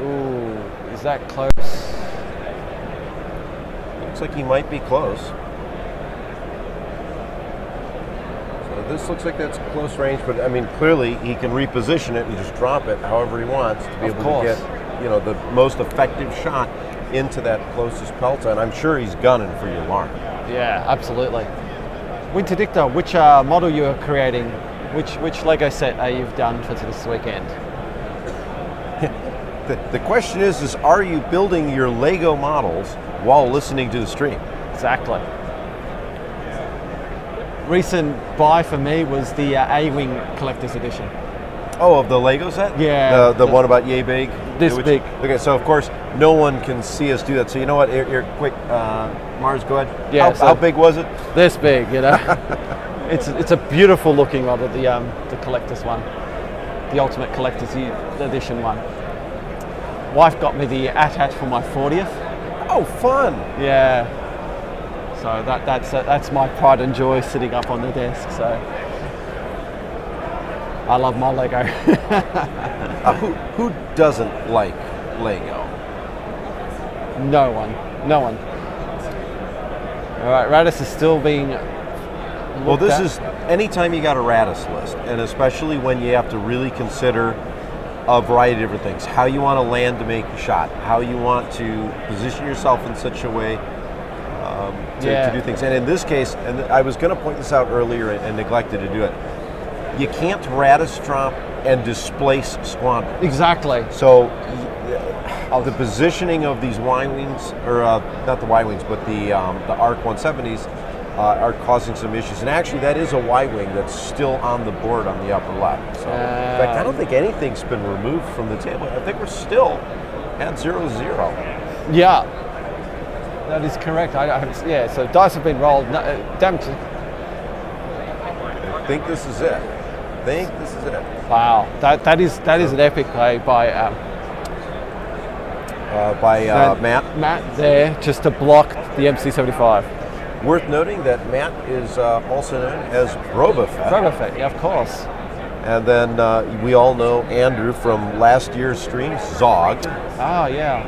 Ooh, is that close? Looks like he might be close. This looks like that's close range, but I mean, clearly he can reposition it and just drop it however he wants to be able to get, the most effective shot into that closest pelta. And I'm sure he's gunning for your mark. Yeah, absolutely. Winter Dicta, which model you are creating? Which Lego set are you've done for this weekend? The question is are you building your Lego models while listening to the stream? Exactly. Recent buy for me was the A-Wing Collector's Edition. Oh, of the Lego set? Yeah. The one about yay big? This big. Okay, so of course, no one can see us do that. So you know what? Here, quick, Mars, go ahead. Yeah. How big was it? This big, It's a beautiful looking model, the collector's one. The Ultimate Collector's Edition one. Wife got me the AT-AT for my 40th. Oh, fun. Yeah. So that's my pride and joy sitting up on the desk. So I love my Lego. Who doesn't like Lego? No one. All right, Radis is still being. Well, this is anytime you got a Radis list, and especially when you have to really consider a variety of different things. How you want to land to make a shot. How you want to position yourself in such a way. To do things. And in this case, and I was going to point this out earlier and neglected to do it, you can't Radis drop and displace squadrons. Exactly. So the positioning of these Y-wings, or not the Y-wings, but the ARC 170s are causing some issues. And actually, that is a Y-wing that's still on the board on the upper left. So, in fact, I don't think anything's been removed from the table. I think we're still at 0-0. Yeah, that is correct. Yeah, so dice have been rolled. Damage. I think this is it. Wow, that is an epic play by Matt. Matt there, just to block the MC-75. Worth noting that Matt is also known as Robofet. Robofet, yeah, of course. And then we all know Andrew from last year's stream, Zog. Oh, yeah.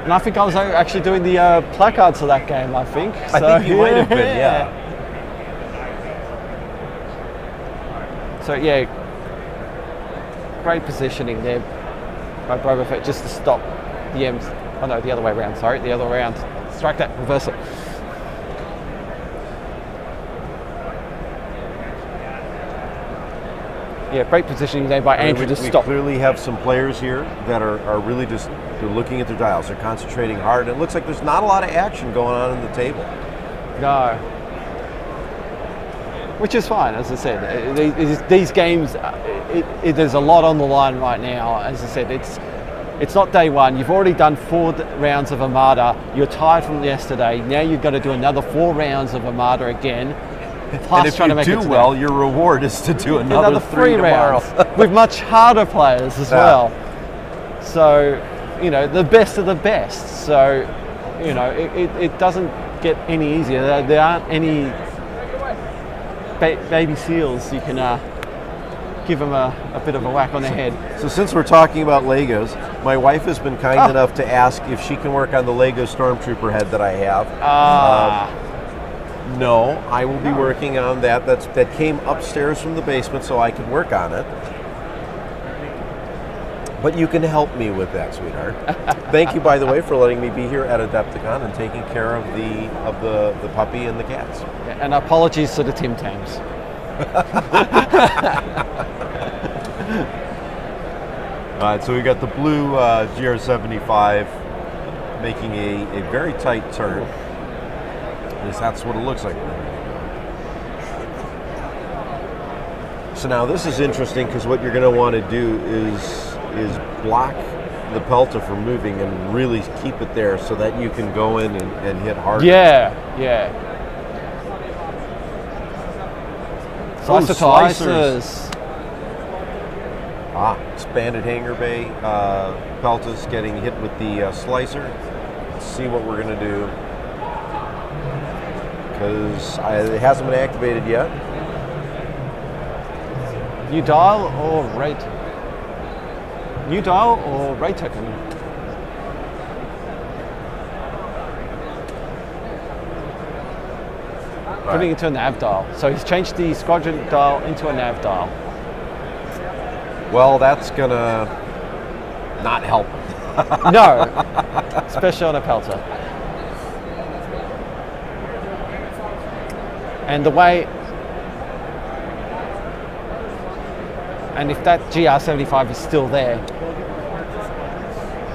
And I think I was actually doing the placards for that game, I think. I think you might have been, yeah. So, yeah, great positioning there by Robofet just to stop the M's. Oh, no, the other way around, sorry, the other way around. Strike that, reverse it. Yeah, great positioning there by Andrew to stop. We clearly have some players here that are really just, they're looking at their dials, they're concentrating hard, and it looks like there's not a lot of action going on in the table. No. Which is fine, as I said. These games, there's a lot on the line right now. As I said, it's not day one. You've already done 4 rounds of Armada. You're tired from yesterday. Now you've got to do another 4 rounds of Armada again. Plus and if trying you to make do it well, your reward is to do another 3 rounds tomorrow. with much harder players as well. So, you know, the best of the best. So, you know, it doesn't get any easier. There aren't any baby seals you can give them a bit of a whack on the head. So since we're talking about Legos, my wife has been kind enough to ask if she can work on the Lego Stormtrooper head that I have. No, I will be working on that. That came upstairs from the basement, so I can work on it. But you can help me with that, sweetheart. Thank you, by the way, for letting me be here at AdeptiCon and taking care of the puppy and the cats. And apologies to the Tim Tams. All right, so we got the blue GR75 making a very tight turn. At least that's what it looks like. So now this is interesting because what you're going to want to do is block the Pelta from moving and really keep it there so that you can go in and hit hard. Yeah. Slicers. Expanded hangar bay. Pelta's getting hit with the slicer. Let's see what we're going to do. Because it hasn't been activated yet. New dial or rate? New dial or rate token? Putting it into a nav dial. So he's changed the squadron dial into a nav dial. Well, that's gonna not help. No, especially on a Pelta. And the way, and if that GR75 is still there.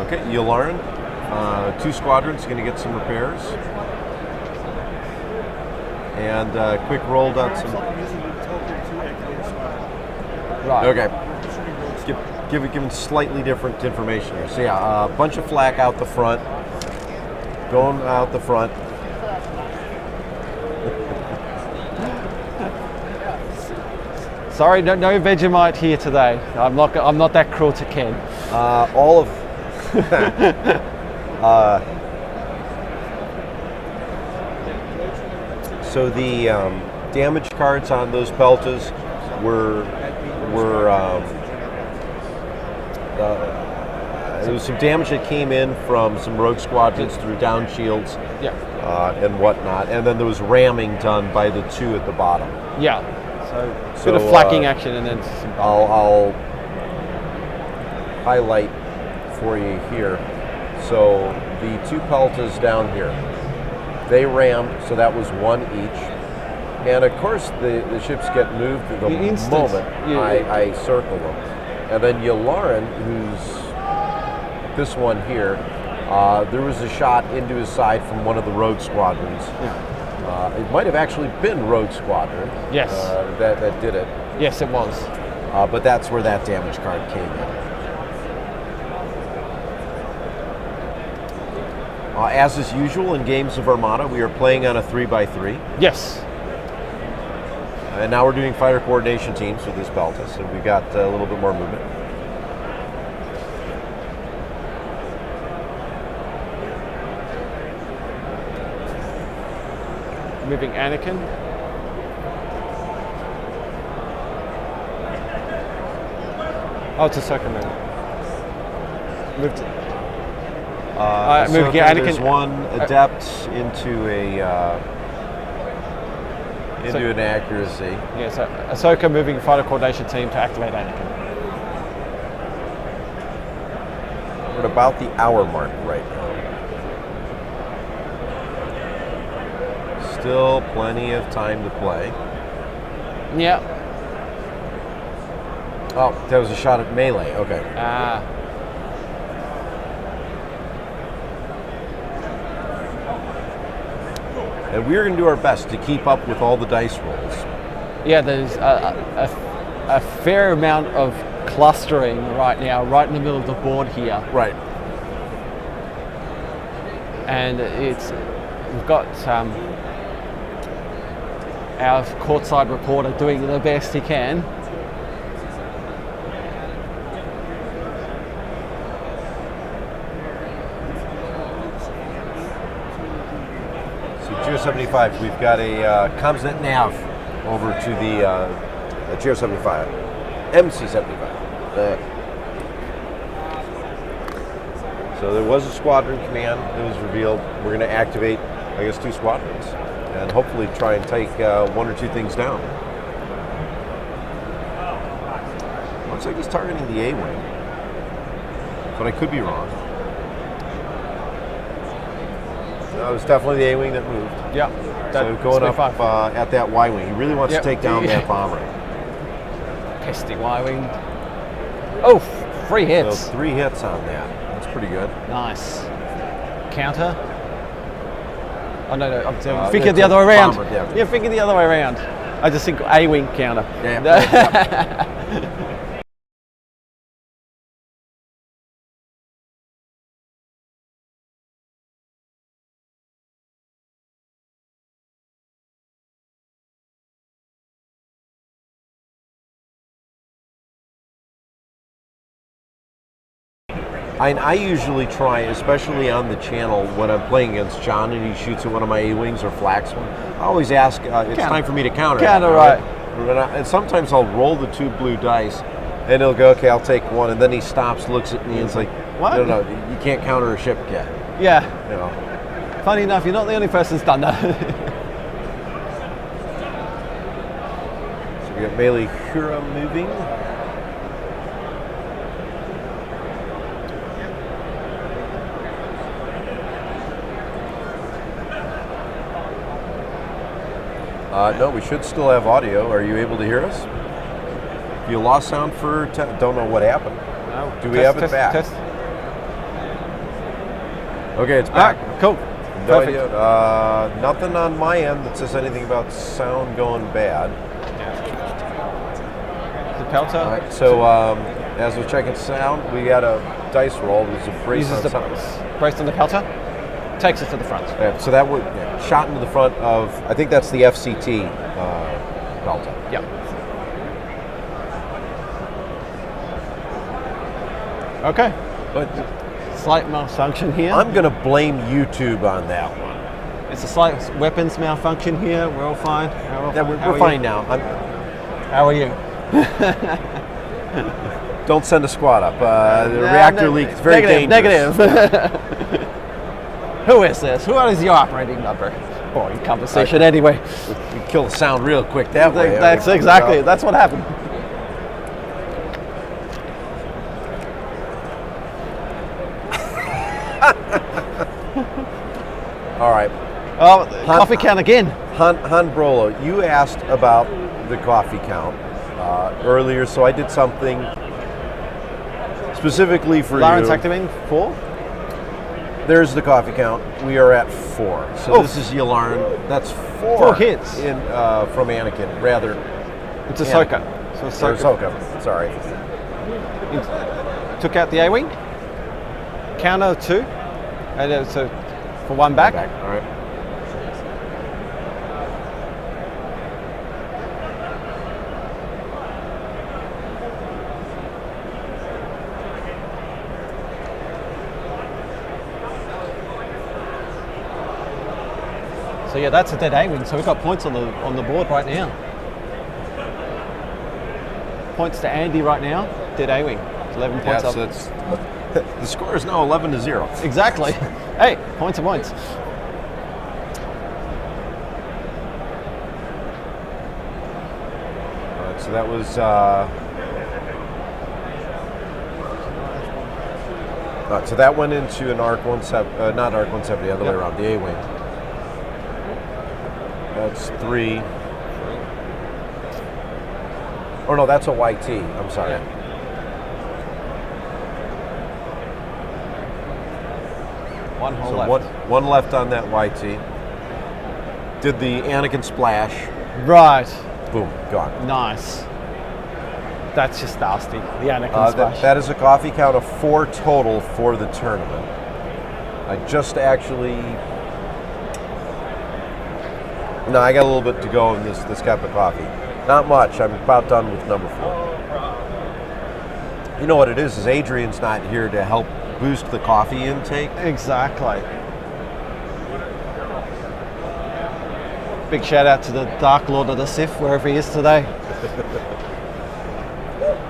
Okay, Yularen, 2 squadrons going to get some repairs. And quick rolled out some. Right. Okay. Giving slightly different information here. So yeah, a bunch of flak out the front. Going out the front. Sorry, no Vegemite here today. I'm not that cruel to Ken. All of so the damage cards on those Peltas were there was some damage that came in from some rogue squadrons through down shields, and whatnot, and then there was ramming done by the 2 at the bottom. Yeah. So bit of flacking action, and then I'll highlight for you here. So the 2 Peltas down here, they rammed, so that was 1 each. And of course, the ships get moved the instant moment I circle them. And then Yularen, who's this one here, there was a shot into his side from one of the rogue squadrons. Yeah. It might have actually been Rogue Squadron. Yes. That did it. Yes, it was. But that's where that damage card came in. As is usual in games of Armada, we are playing on a 3x3. Yes. And now we're doing fighter coordination teams with this Belta, so we've got a little bit more movement. Moving Anakin. Oh, it's a second then. Moved. Moving Anakin. There's one adept into an accuracy. Yeah, so Ahsoka moving fighter coordination team to activate Anakin. We're at about the hour mark right now. Still plenty of time to play. Yeah. Oh, that was a shot at melee. Okay. And we're going to do our best to keep up with all the dice rolls. Yeah, there's a fair amount of clustering right now, right in the middle of the board here. Right. And we've got our courtside reporter doing the best he can. So GO75, we've got a Comsnet nav over to the GO75, MC75. So there was a squadron command that was revealed. We're going to activate, I guess, 2 squadrons and hopefully try and take 1 or 2 things down. Looks like he's targeting the A-wing, but I could be wrong. No, it was definitely the A-wing that moved. Yeah. So going up at that Y-wing. He really wants to take down that bomber. Pesty Y-wing. Oh, 3 hits. So 3 hits on that. That's pretty good. Nice. Counter. Oh, no, I'm thinking the other way around. Bomber, yeah. Yeah, thinking the other way around. I just think A-wing counter. Yeah. I usually try, especially on the channel, when I'm playing against John and he shoots at one of my A-wings or flax one, I always ask, it's time for me to counter. Counter, right. And sometimes I'll roll the 2 blue dice and he'll go, okay, I'll take 1. And then he stops, looks at me, and it's like, what? No, you can't counter a ship yet. Yeah. You know. Funny enough, you're not the only person that's done that. So we got Melee Hura moving. No, we should still have audio. Are you able to hear us? You lost sound for, don't know what happened. No. Do we have it back? Test. Okay, it's back. Cool. No Perfect. idea. Nothing on my end that says anything about sound going bad. The Pelter. All right, so as we're checking sound, we got a dice roll. There's a brace on sound. Brace on the Pelter. Takes us to the front. Yeah, so that would shot into the front of, I think that's the FCT Delta. Yep. Okay. But Slight malfunction here. I'm going to blame YouTube on that one. It's a slight weapons malfunction here. We're all fine. We're fine now. How are you? Don't send a squad up. The reactor leak is very dangerous. Negative. Who is this? Who is your operating number? Boring conversation anyway. We kill the sound real quick that way. That's exactly, that's what happened. All right. Oh, the coffee count again. Han Brolo, you asked about the coffee count earlier, so I did something specifically for Lawrence you. activating 4. There's the coffee count. We are at 4. So this is Yularen. That's 4 hits in from Anakin. Rather, It's Ahsoka. So Ahsoka. Sorry. Took out the A-wing. Counter 2. And so for 1 back. All right. So yeah, that's a dead A-wing. So we've got points on the board right now. Points to Andy right now. Dead A-wing. 11 points up. So it's, the score is now 11-0. Exactly. Hey, points are points. All right, so that was. So that went into an ARC 170, not ARC 170, the other way around, the A-wing. That's 3. Oh no, that's a YT. I'm sorry. One hole So left. one left on that YT. Did the Anakin splash? Right. Boom, gone. Nice. That's just nasty. The Anakin splash. That is a coffee count of 4 total for the tournament. I just actually. No, I got a little bit to go in this cup of coffee. Not much. I'm about done with number 4. You know what it is Adrian's not here to help boost the coffee intake. Exactly. Big shout out to the Dark Lord of the Sith, wherever he is today.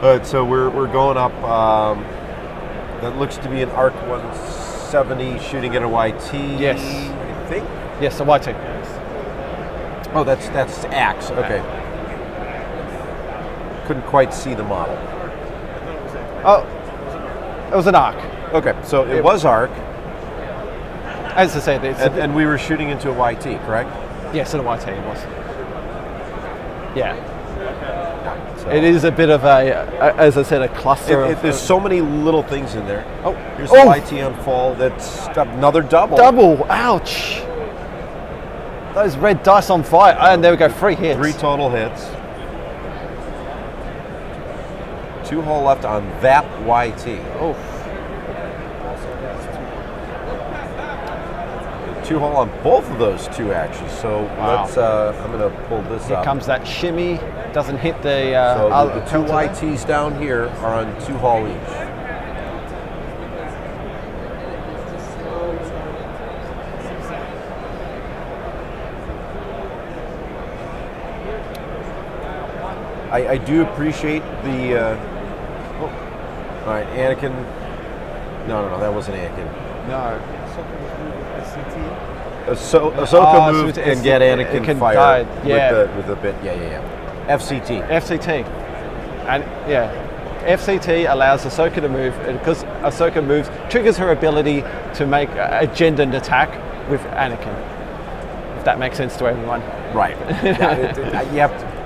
All right, so we're going up. That looks to be an ARC 170 shooting at a YT. Yes. I think. Yes, the YT. Oh, that's Axe. Okay. Couldn't quite see the model. Oh, it was an arc. Okay, so it was ARC, As I said, it's and we were shooting into a YT, correct? yes, a YT it was. Yeah. So It is a bit of a, as I said, a cluster there's so many little things in there. Oh, Here's the YT on fall. That's another double. double. Ouch. Those red dice on fire. And there we go, 3 hits. 3 total hits. 2 hole left on that YT. Oh. 2 hole on both of those 2 actually. So Wow. let's. I'm going to pull this Here up. comes that shimmy. Doesn't hit the. So other the 2 counter. YTs down here are on 2 hole each. I do appreciate the. All right, Anakin. No, that wasn't Anakin. No. Ahsoka moved so and get Anakin Anakin fired died, yeah. with the bit. Yeah. FCT. FCT. And yeah, FCT allows Ahsoka to move, and because Ahsoka moves, triggers her ability to make a agendaed attack with Anakin. If that makes sense to everyone. Right. You have to,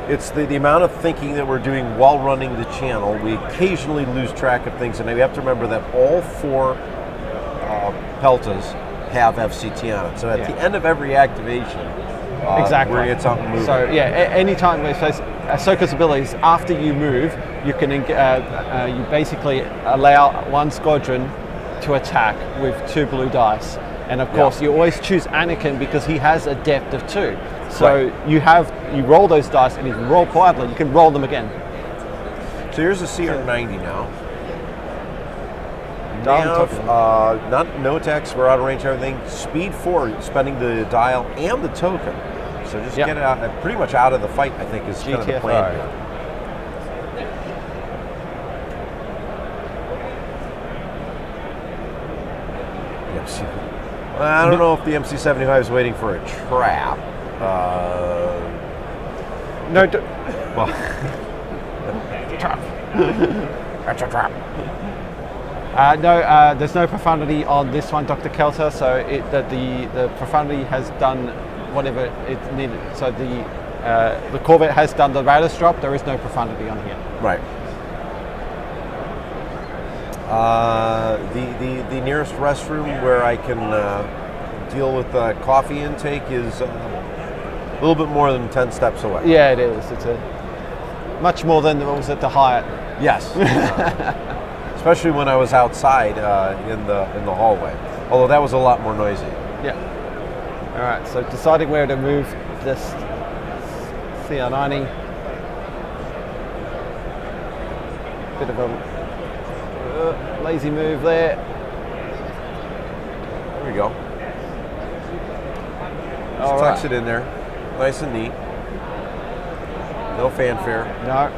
it's the amount of thinking that we're doing while running the channel. We occasionally lose track of things, and we have to remember that all 4 Peltas have FCT on it. So at the end of every activation, Exactly. we're going to get something moving. So yeah, anytime we face Ahsoka's abilities, after you move, you can you basically allow 1 squadron to attack with 2 blue dice, and of course you always choose Anakin because he has a depth of 2. So you roll those dice, and if you roll quietly, you can roll them again. So here's a CR90 now. Darn No attacks, we're out of range, everything. Speed 4, spending the dial and the token. So just get it out, pretty much out of the fight, I think, is kind of the plan here. I don't know if the MC-75 is waiting for a trap. No, Well, trap. That's a trap. No, there's no profundity on this one, Dr. Kelter. So the profundity has done whatever it needed. So the Corvette has done the radius drop. There is no profundity on here. Right. The nearest restroom where I can deal with coffee intake is a little bit more than 10 steps away. Yeah, it is. It's much more than what was at the Hyatt. Yes. Especially when I was outside in the hallway. Although that was a lot more noisy. Yeah. All right. So deciding where to move this CR90. Bit of a lazy move there. There we go. Just All tucks right. it in there, nice and neat. No fanfare. No.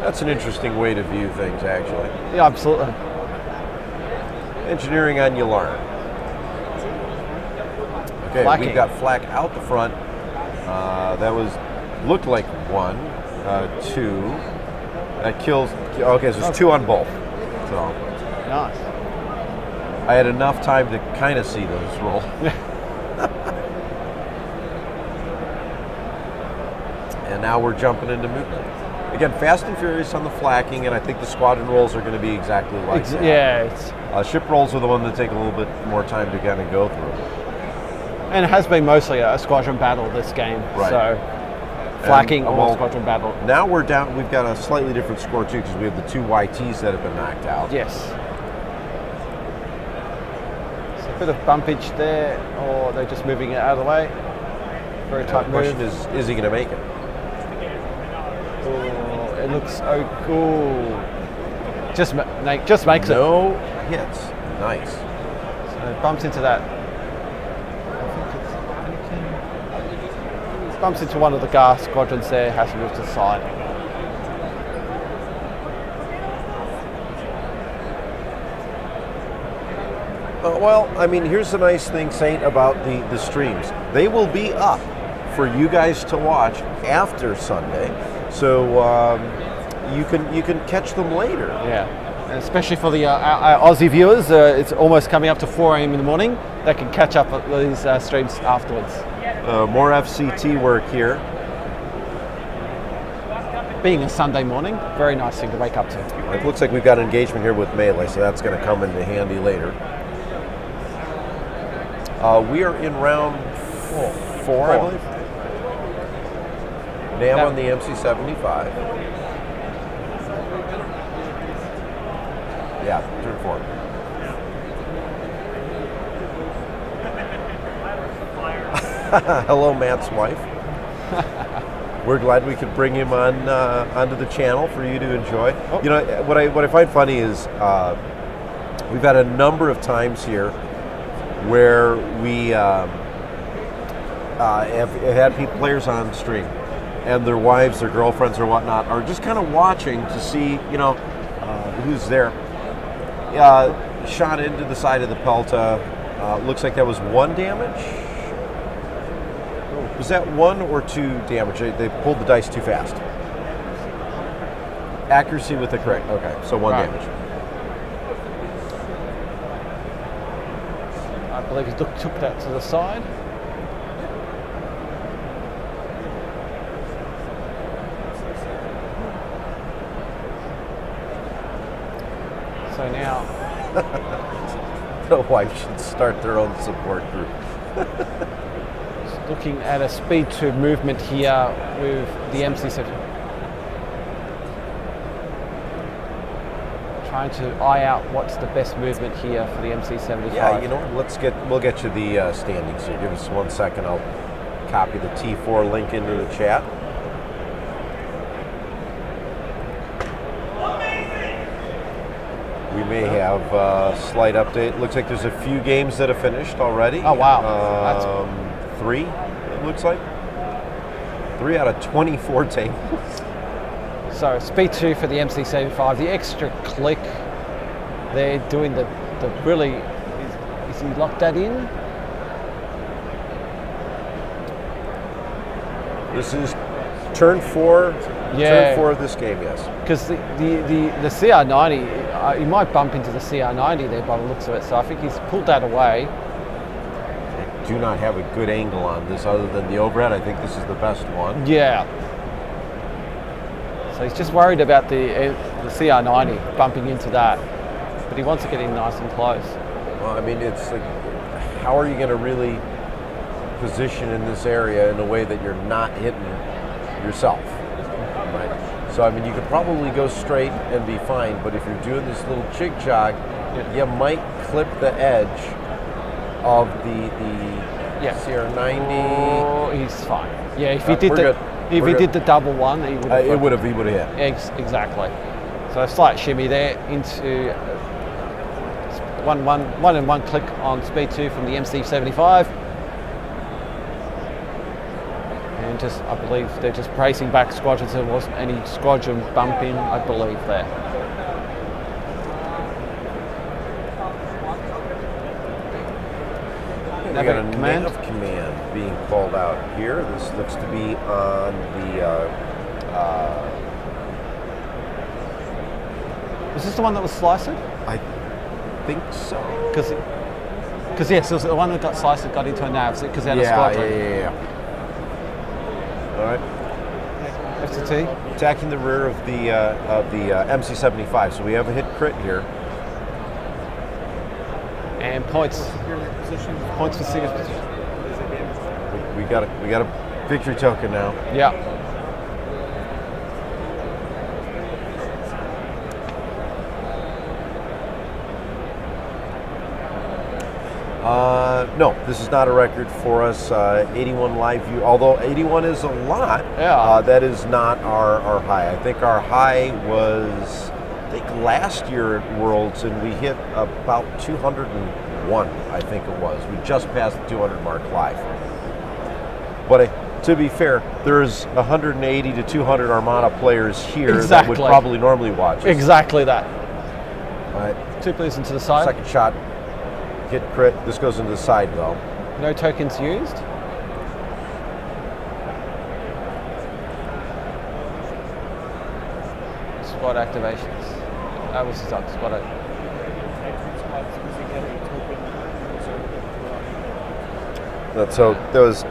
That's an interesting way to view things, actually. Yeah, absolutely. Engineering on you learn. Okay, Flacking. we've got flak out the front. Looked like 1, 2. That kills. Okay, so there's 2 on both. So Nice. I had enough time to kind of see those roll. And now we're jumping into movement. Again, fast and furious on the flacking, and I think the squadron rolls are going to be exactly like that. Yeah, Ship rolls are the one that take a little bit more time to kind of go through. and it has been mostly a squadron battle this game. Right. So flacking And, or well, squadron battle. Now we're down. We've got a slightly different score too because we have the 2 YTs that have been knocked out. Yes. So a bit of bumpage there, or they're just moving it out of the way. Very Now tight the move. question is he going to make it? Oh, it looks so cool. Just makes it. No hits. Nice. So it bumps into that. It bumps into one of the gas squadrons there, has to move to the side. Well, I mean, here's the nice thing, Saint, about the streams. They will be up for you guys to watch after Sunday, so you can catch them later. Yeah, and especially for the our Aussie viewers, it's almost coming up to 4 a.m. in the morning. They can catch up at these streams afterwards. More FCT work here. Being a Sunday morning, very nice thing to wake up to. It looks like we've got engagement here with Melee, so that's going to come into handy later. We are in round 4, I believe. Nam Yep. on the MC75. Yeah, turn 4. Hello, Matt's wife. We're glad we could bring him on onto the channel for you to enjoy. Oh. You know, what I find funny is we've had a number of times here where we have had players on stream, and their wives, their girlfriends, or whatnot are just kind of watching to see, who's there. Shot into the side of the Pelta. Looks like that was 1 damage. Was that 1 or 2 damage? They pulled the dice too fast. Accuracy with the correct. Okay, so 1 Right. damage. I believe he took that to the side. So now, The wife should start their own support group. looking at a speed to movement here with the MC7. Trying to eye out what's the best movement here for the MC75. Yeah, you know, we'll get you the standings here. Give us 1 second. I'll copy the T4 link into the chat. We may have a slight update. Looks like there's a few games that have finished already. Oh, wow. 3, it looks like. 3 out of 24 tables. So speed 2 for the MC75. The extra click, they're doing the really, is he locked that in? This is turn 4. Turn 4 of this game, yes. Because the CR90, he might bump into the CR90 there by the looks of it. So I think he's pulled that away. I do not have a good angle on this other than the overhead. I think this is the best one. Yeah. So he's just worried about the CR90 bumping into that. But he wants to get in nice and close. Well, I mean, it's like, how are you going to really position in this area in a way that you're not hitting yourself? Right. So, I mean, you could probably go straight and be fine, but if you're doing this little jig-jog, you might clip the edge of the CR90. Oh, he's fine. Yeah, if he did the double one, he would have. He would have hit. Exactly. So a slight shimmy there into one and one click on speed 2 from the MC75. And just, I believe they're just bracing back squadrons. There wasn't any squadron bumping, I believe, there. We got a nav command being called out here. This looks to be on the. Was this the one that was sliced? I think so. Because yes, it was the one that got sliced got into a nav because they had a squadron. Yeah. All right. FTT. Attacking the rear of the MC75. So we have a hit crit here. And points for Seeger's position. We got a victory token now. Yeah. No, this is not a record for us. 81 live view, although 81 is a lot. Yeah. That is not our high. I think our high was, last year at Worlds, and we hit about 201, I think it was. We just passed the 200 mark live. But to be fair, there's 180 to 200 Armada players here that would probably normally watch us. Exactly that. All right. 2 please into the side. Second shot. Hit crit. This goes into the side though. No tokens used. Squad activations. That was squad. So there was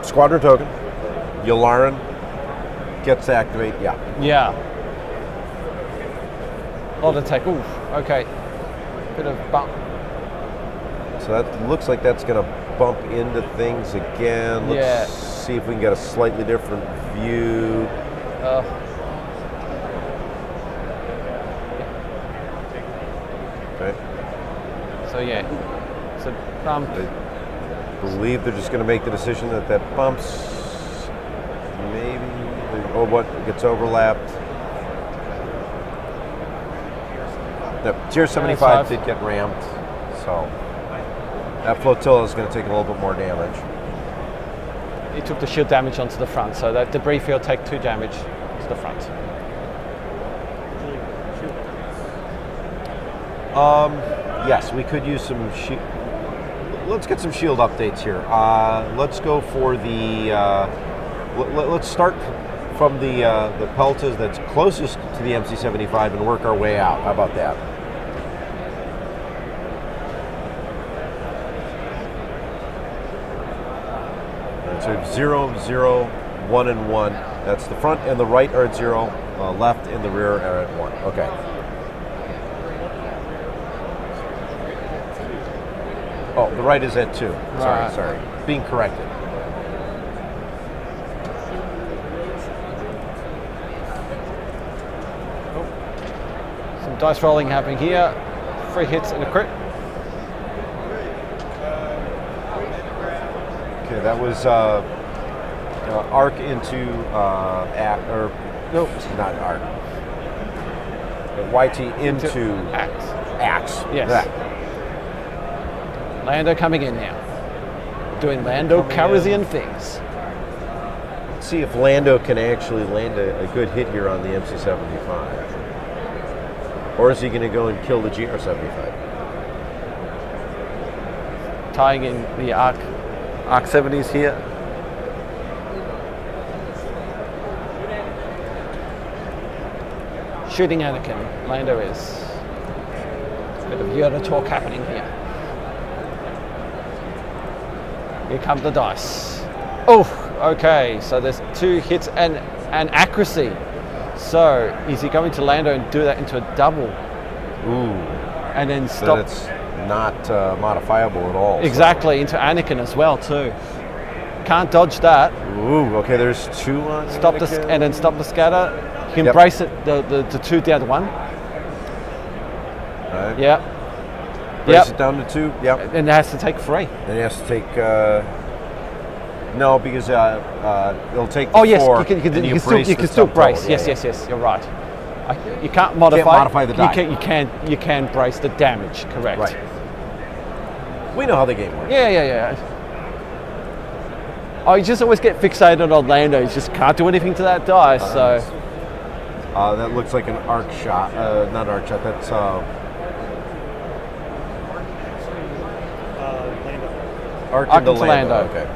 squadron token. Yularen gets to activate. Yeah. Lot of take. Ooh. Okay. Bit of bump. So that looks like that's going to bump into things again. Let's see if we can get a slightly different view. Okay. So it's a bump. I believe they're just going to make the decision that bumps. Maybe. What gets overlapped. The Tier 75 did get rammed, so that flotilla is going to take a little bit more damage. He took the shield damage onto the front, so that debris field take 2 damage to the front. Yes, we could use some shield. Let's get some shield updates here. Let's go for the. Let's start from the Peltas that's closest to the MC75 and work our way out. How about that? So 0, 0, 1, and 1. That's the front and the right are at 0. Left and the rear are at 1. Okay. Oh, the right is at 2. Sorry. Being corrected. Some dice rolling happening here. 3 hits and a crit. Okay, that was arc into not arc. YT into axe. Yes. That. Lando coming in now, doing Lando Calrissian things. Let's see if Lando can actually land a good hit here on the MC75, or is he going to go and kill the GR75? Tying in the arc 70s here. shooting Anakin. Lando is. Bit of Yoda talk happening here. Here come the dice. Oh, okay. So there's 2 hits and accuracy. So is he going to Lando and do that into a double? Ooh. And then So stop. it's not modifiable at all. so- Exactly, into Anakin as well too. Can't dodge that. Ooh, okay, there's 2 on Stop the Anakin. and then stop the scatter. You can Yep. brace it the 2 down to 1. Right. Yeah. Brace Yep. it down to 2. Yep. And it has to take 3. And he has to take. No, because it'll take. The Oh yes, 4 you can and still brace the still subtotal. brace. Yeah, Yes, yeah. yes. You're right. You can't modify. modify the die. You can brace the damage. Correct. Right. We know how the game works. Yeah. Oh, you just always get fixated on Lando. You just can't do anything to that die. So That looks like an arc shot. Not arc shot. That's arc Arc into into Lando. Lando. Okay.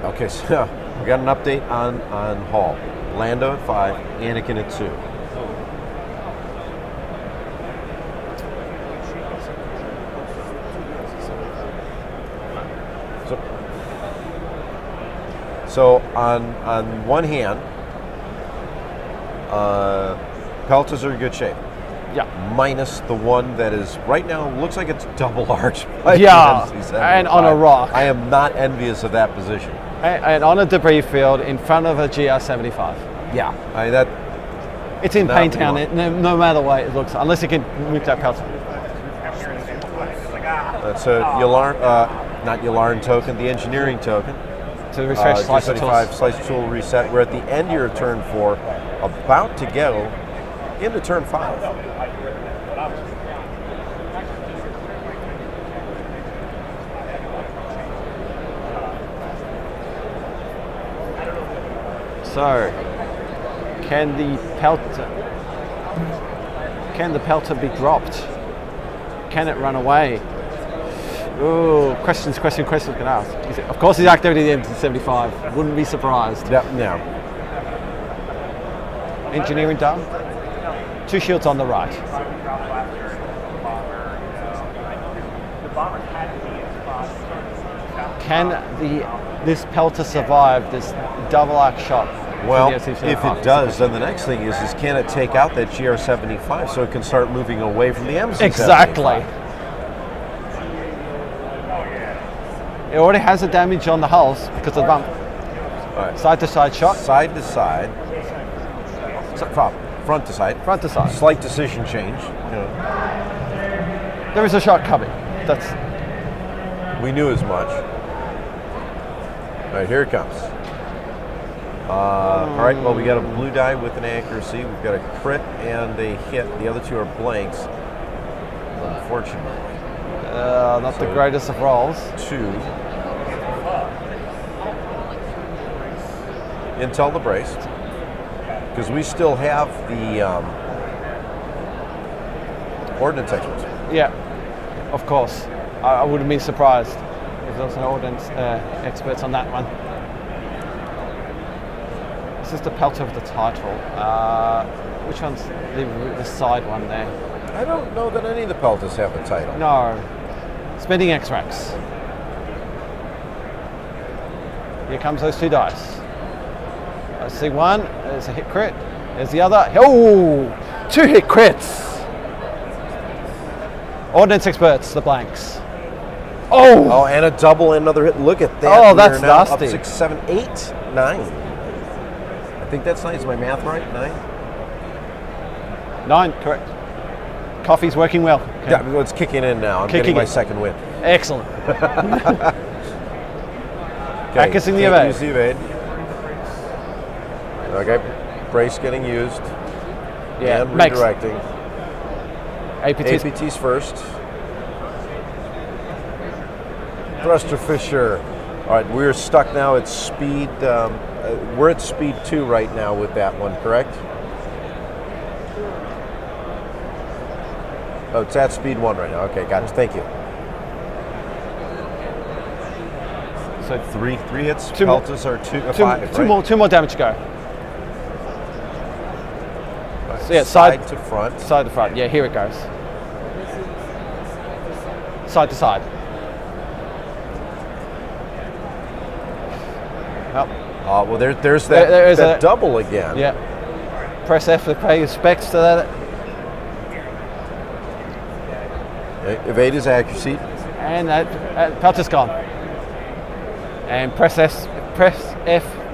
Okay, so we got an update on Hall. Lando at 5, Anakin at 2. So on one hand, Peltas are in good shape. yeah. Minus the one that is right now looks like it's double arch. by the Yeah, MC-75. and on a rock. I am not envious of that position. And on a debris field in front of a GR75. Yeah, that It's in Not Paintown, anymore. no matter what it looks, unless you can move that Pelton. that's a Yularen, not Yularen token, the engineering token. To refresh slicer G75 tools. slice tool reset. We're at the end of your turn 4, about to go into turn 5. So, can the pelter be dropped? Can it run away? Oh, questions can ask. Of course, he's activating the MC-75. Wouldn't be surprised. Yep, now. Engineering done. 2 shields on the right. Can this pelter survive this double arc shot? Well, from the if MC-75? it does, then the next thing is can it take out that GR75 so it can start moving away from the MC-75? Exactly. It already has a damage on the hulls because of the bump. All right. Side to side shot, Side to side. Front to side. front to side. Slight decision change. There is a shot coming. That's We knew as much. All right, here it comes. All right, well, we got a blue die with an accuracy. We've got a crit and a hit. The other 2 are blanks. Unfortunately. not the greatest of rolls. 2. Intel the brace. Because we still have the ordnance experts. Yeah, of course. I wouldn't be surprised if there was no ordnance experts on that one. This is the pelter of the title. Which one's the side one there? I don't know that any of the pelters have a title. No. Spending X-Rax. Here comes those 2 dice. I see one. There's a hit crit. There's the other. Oh! 2 hit crits! Ordnance experts, the blanks. Oh! Oh, and a double and another hit. Look at that. Oh, We that's are now nasty. Up 6, 7, 8, 9. I think that's 9. Is my math right? 9? 9, correct. Coffee's working well. Okay. Yeah, well, it's kicking in now. I'm Kicking getting my in. second win. Excellent. Okay, Accuracy in the can't evade. use the evade. Okay, brace getting used. Yeah, and makes- redirecting. APT's APT's first. Thruster Fisher. All right, we're stuck now at speed. We're at speed 2 right now with that one, correct? Oh, it's at speed 1 right now. Okay, gotcha. Thank you. So Three hits. Two more- Peltas are five. two more damage to go. Right. So yeah, side to front. Side to front. Yeah, here it goes. Side to side. Well, Well, there's that, There's that a- double again. yeah. Press F to pay respects to that. Evade his accuracy. And that Pelter's gone. And press F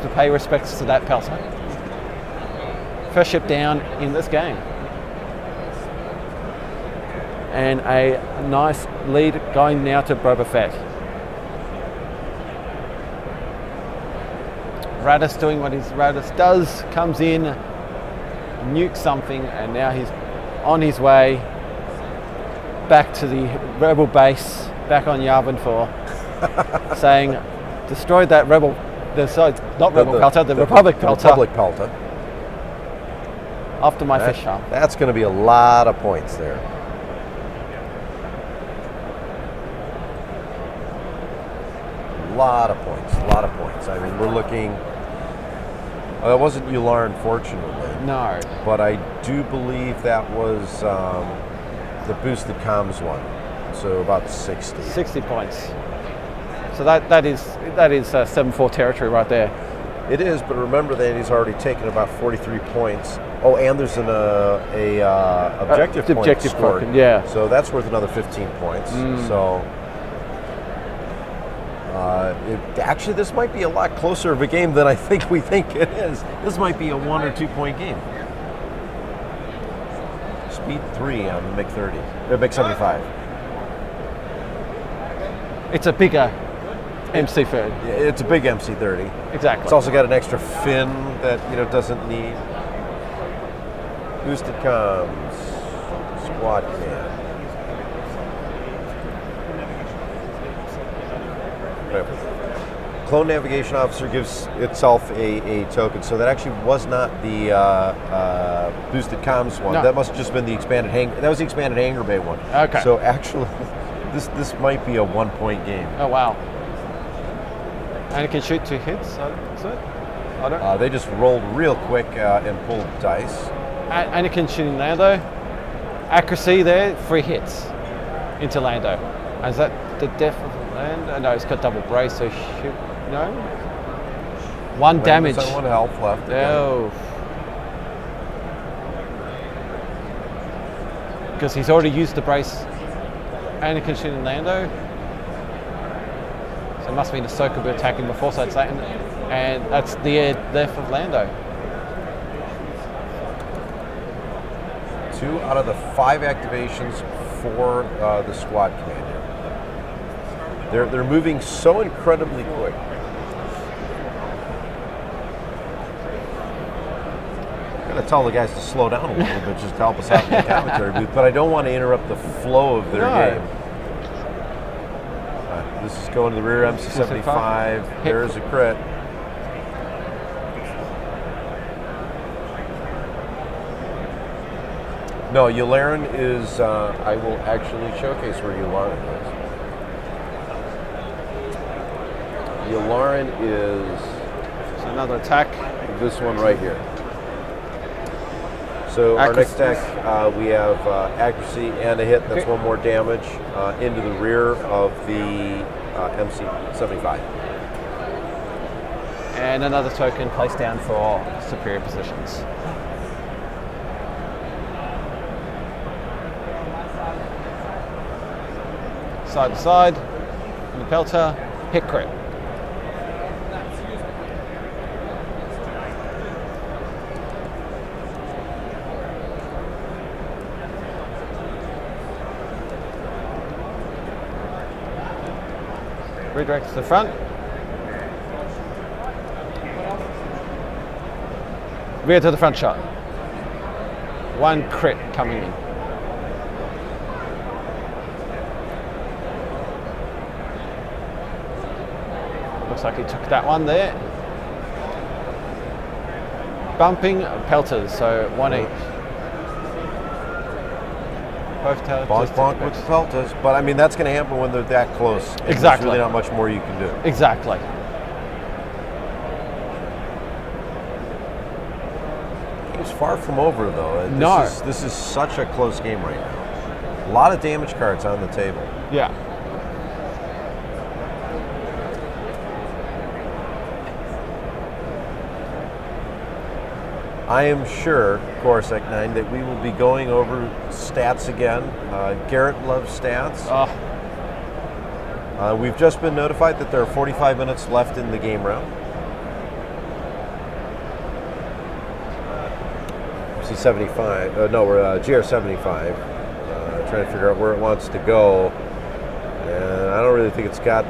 to pay respects to that Pelter. First ship down in this game. And a nice lead going now to Boba Fett. Radis doing what his Radis does, comes in, nukes something, and now he's on his way back to the rebel base, back on Yavin 4, saying, destroyed that rebel, not rebel Pelter, the Republic Pelter, Republic Pelta. after my fish arm. That's going to be a lot of points there. A lot of points. I mean, we're looking. That wasn't Ular, unfortunately. No. But I do believe that was the boosted comms one. So about 60. 60 points. So that is 7-4 territory right there. It is, but remember that he's already taken about 43 points. Oh, and there's an objective point objective scored. token, yeah. So that's worth another 15 points. So actually, this might be a lot closer of a game than I think we think it is. This might be a 1 or 2 point game. Speed 3 on the MiG-30, MiG-75. It's a bigger MC30. It's a big MC-30. Exactly. It's also got an extra fin that doesn't need. Boosted comms, squad cam. Clone navigation officer gives itself a token, so that actually was not the boosted comms one. No. That must have just been the expanded hangar. That was the expanded hangar bay one. Okay. So actually, this might be a 1 point game. Oh wow. And it can shoot 2 hits, is it? I don't. They just rolled real quick and pulled dice. And it can shoot in Lando. Accuracy there, 3 hits into Lando. And is that the death of Lando? No, it's got double brace, so shoot. No? 1 damage. Lando's on 1 health left. Oh. Because he's already used the brace. And it can shoot in Lando. So it must have been Ahsoka attacking before, so it's that. And that's the death of Lando. 2 out of the 5 activations for the squad commander. They're moving so incredibly quick. I'm gonna tell the guys to slow down a little bit just to help us out in the commentary booth, but I don't want to interrupt the flow of their game. This is going to the rear MC-75. There's a crit. No, Yularen is, I will actually showcase where Yularen is. Yularen is So another attack. this one right here. So our next attack, we have accuracy and a hit. That's 1 more damage into the rear of the MC-75. And another token placed down for superior positions. Side to side, and the Pelter, hit crit. Redirect to the front. Rear to the front shot. 1 crit coming in. Looks like he took that one there. Bumping pelters, so 1 each. Both bonk bonk with the peltas. But I mean, that's going to happen when they're that close. And Exactly. There's really not much more you can do. Exactly. It's far from over, though. This is such a close game right now. A lot of damage cards on the table. Yeah. I am sure, Corsac 9, that we will be going over stats again. Garrett loves stats. We've just been notified that there are 45 minutes left in the game round. C75. We're GR75. Trying to figure out where it wants to go. And I don't really think it's got.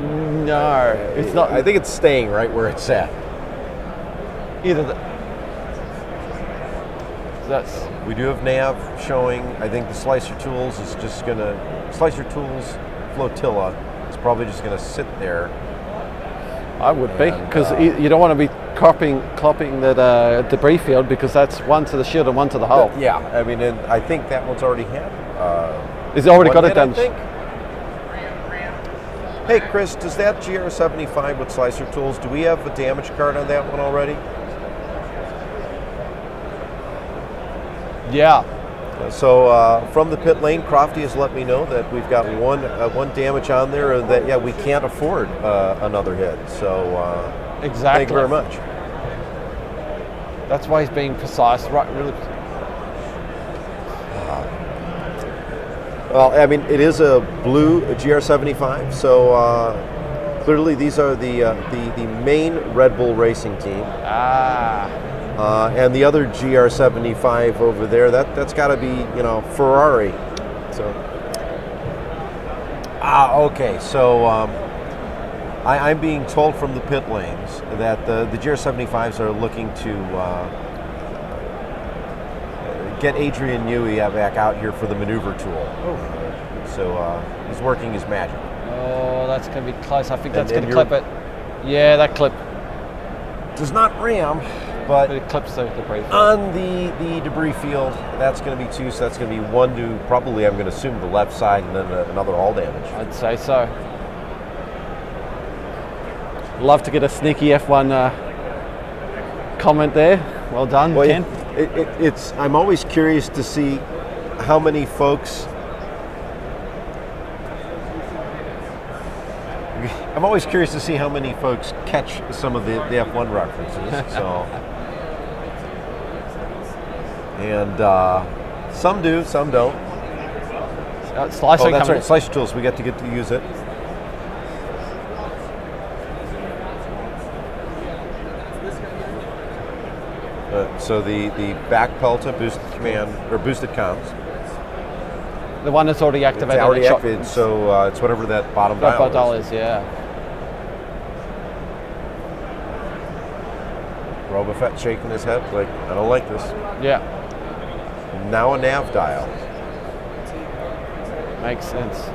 No, it's not. I think it's staying right where it's at. We do have nav showing. I think the Slicer Tools is just going to. Slicer Tools Flotilla is probably just going to sit there. I would be, because you don't want to be clopping that debris field, because that's one to the shield and one to the hull. Yeah, I mean, and I think that one's already had. It's already got hit, it done. I think. Hey, Chris, does that GR75 with Slicer Tools, do we have a damage card on that one already? Yeah. So from the pit lane, Crofty has let me know that we've got one damage on there, and that we can't afford another hit. So Exactly. thank you very much. That's why he's being precise, right? Really. Well, I mean, it is a blue GR75, so clearly these are the main Red Bull Racing team. And the other GR75 over there, that's got to be, Ferrari. So, okay. So I'm being told from the pit lanes that the GR75s are looking to get Adrian Newey back out here for the maneuver tool. So he's working his magic. Oh, that's going to be close. I think that's going to clip it. Yeah, that clip. Does not ram. But it clips the debris field. On the debris field, that's going to be 2, so that's going to be 1 to probably, I'm going to assume, the left side, and then another hull damage. I'd say so. Love to get a sneaky F1 comment there. Well done, Ken. I'm always curious to see how many folks. I'm always curious to see how many folks catch some of the F1 references. So. And some do, some don't. Slicer that's right. Slicer Tools. We get to use it. So the back pelta boosted command or boosted comms. The one that's already activated. It's already activated. So it's whatever that bottom dial is. Yeah. Robofet shaking his head like, I don't like this. Yeah. Now a nav dial. Makes sense.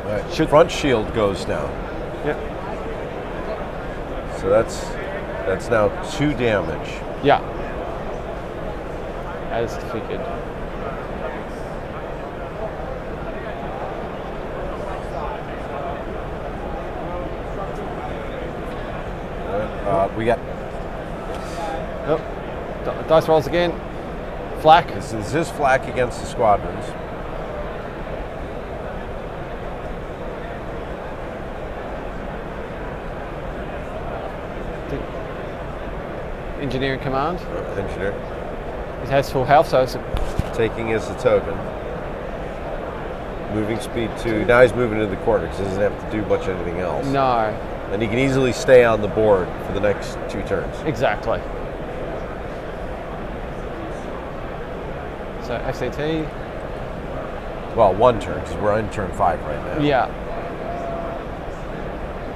All right. Front shield goes down. Yep. So that's now 2 damage. Yeah. As figured. We got. Oh, dice rolls again. Flak. This is his flak against the squadrons. Engineering command. Engineer. It has full health, so it's taking as a token. Moving speed 2. Now he's moving into the corner because he doesn't have to do much anything else. No. And he can easily stay on the board for the next 2 turns. Exactly. So FCT. Well, 1 turn because we're on turn 5 right now. Yeah.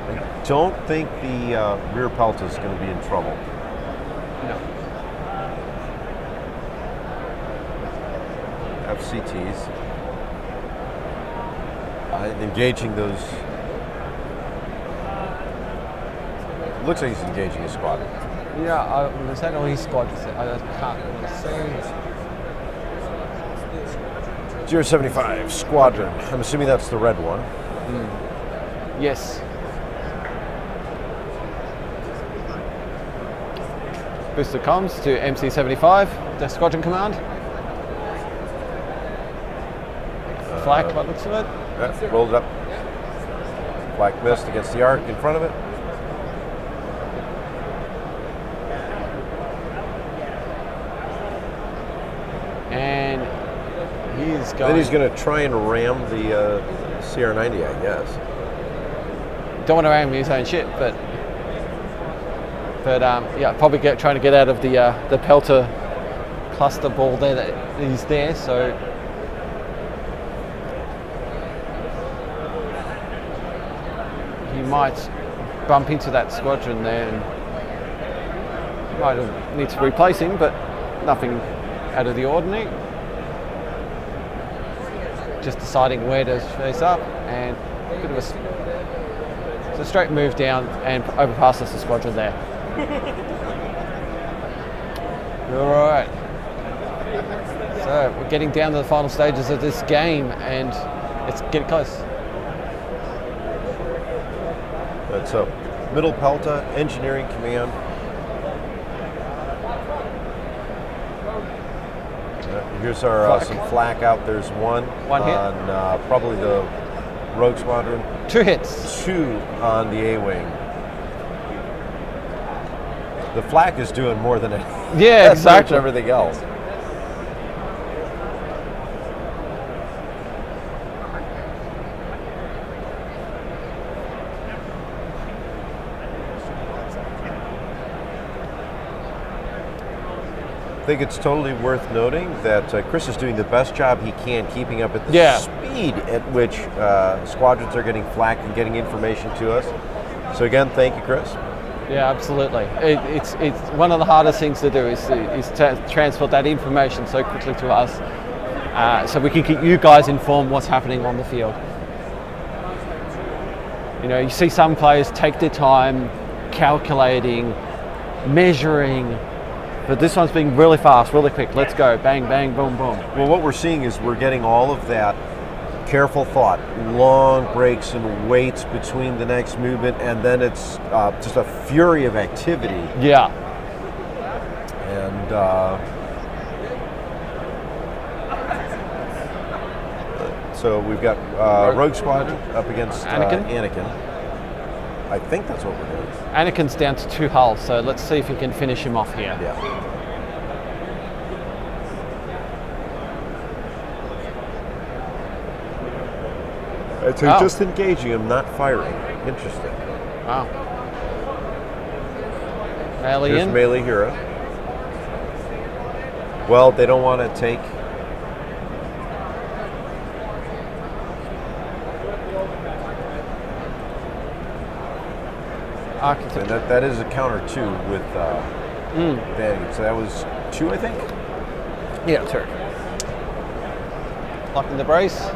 I don't think the rear pelta is going to be in trouble. No. FCTs. Engaging those. Looks like he's engaging his squadron. Yeah, is that all his squad? I can't really see. 075 Squadron. I'm assuming that's the red one. Yes. Booster comms to MC75, the squadron command. Flak, by the looks of it. Yeah, rolled it up. Black mist against the arc in front of it. And he's going. Then he's going to try and ram the CR90, I guess. Don't want to ram his own shit, but yeah, probably trying to get out of the Pelter cluster ball there that he's there. So he might bump into that squadron there and might need to replace him, but nothing out of the ordinary. Just deciding where to face up, and a bit of it's a straight move down and overpasses the squadron there. All right. So we're getting down to the final stages of this game, and it's getting close. That's up. Middle Pelta, Engineering Command. Here's our some flak out. There's one hit on probably the Rogue Squadron. 2 hits. 2 on the A-Wing. The flak is doing more than it. Yeah, exactly. Everything else. I think it's totally worth noting that Chris is doing the best job he can keeping up at the speed at which squadrons are getting flak and getting information to us. So again, thank you, Chris. Yeah, absolutely. It's one of the hardest things to do is to transport that information so quickly to us, so we can keep you guys informed what's happening on the field. You know, you see some players take their time calculating, measuring, but this one's being really fast, really quick. Let's go, bang, bang, boom, boom. Well, what we're seeing is we're getting all of that careful thought, long breaks and waits between the next movement, and then it's just a fury of activity. Yeah. And so we've got Rogue Squadron up against Anakin. I think that's what we're doing. Anakin's down to 2 hulls, so let's see if we can finish him off here. Yeah. So just engaging him, not firing. Interesting. Wow. Melee Here's in. melee hero. Well, they don't want to take. And that is a counter 2 with Vantage. So that was 2, I think? Yeah, 2. Locking the brace.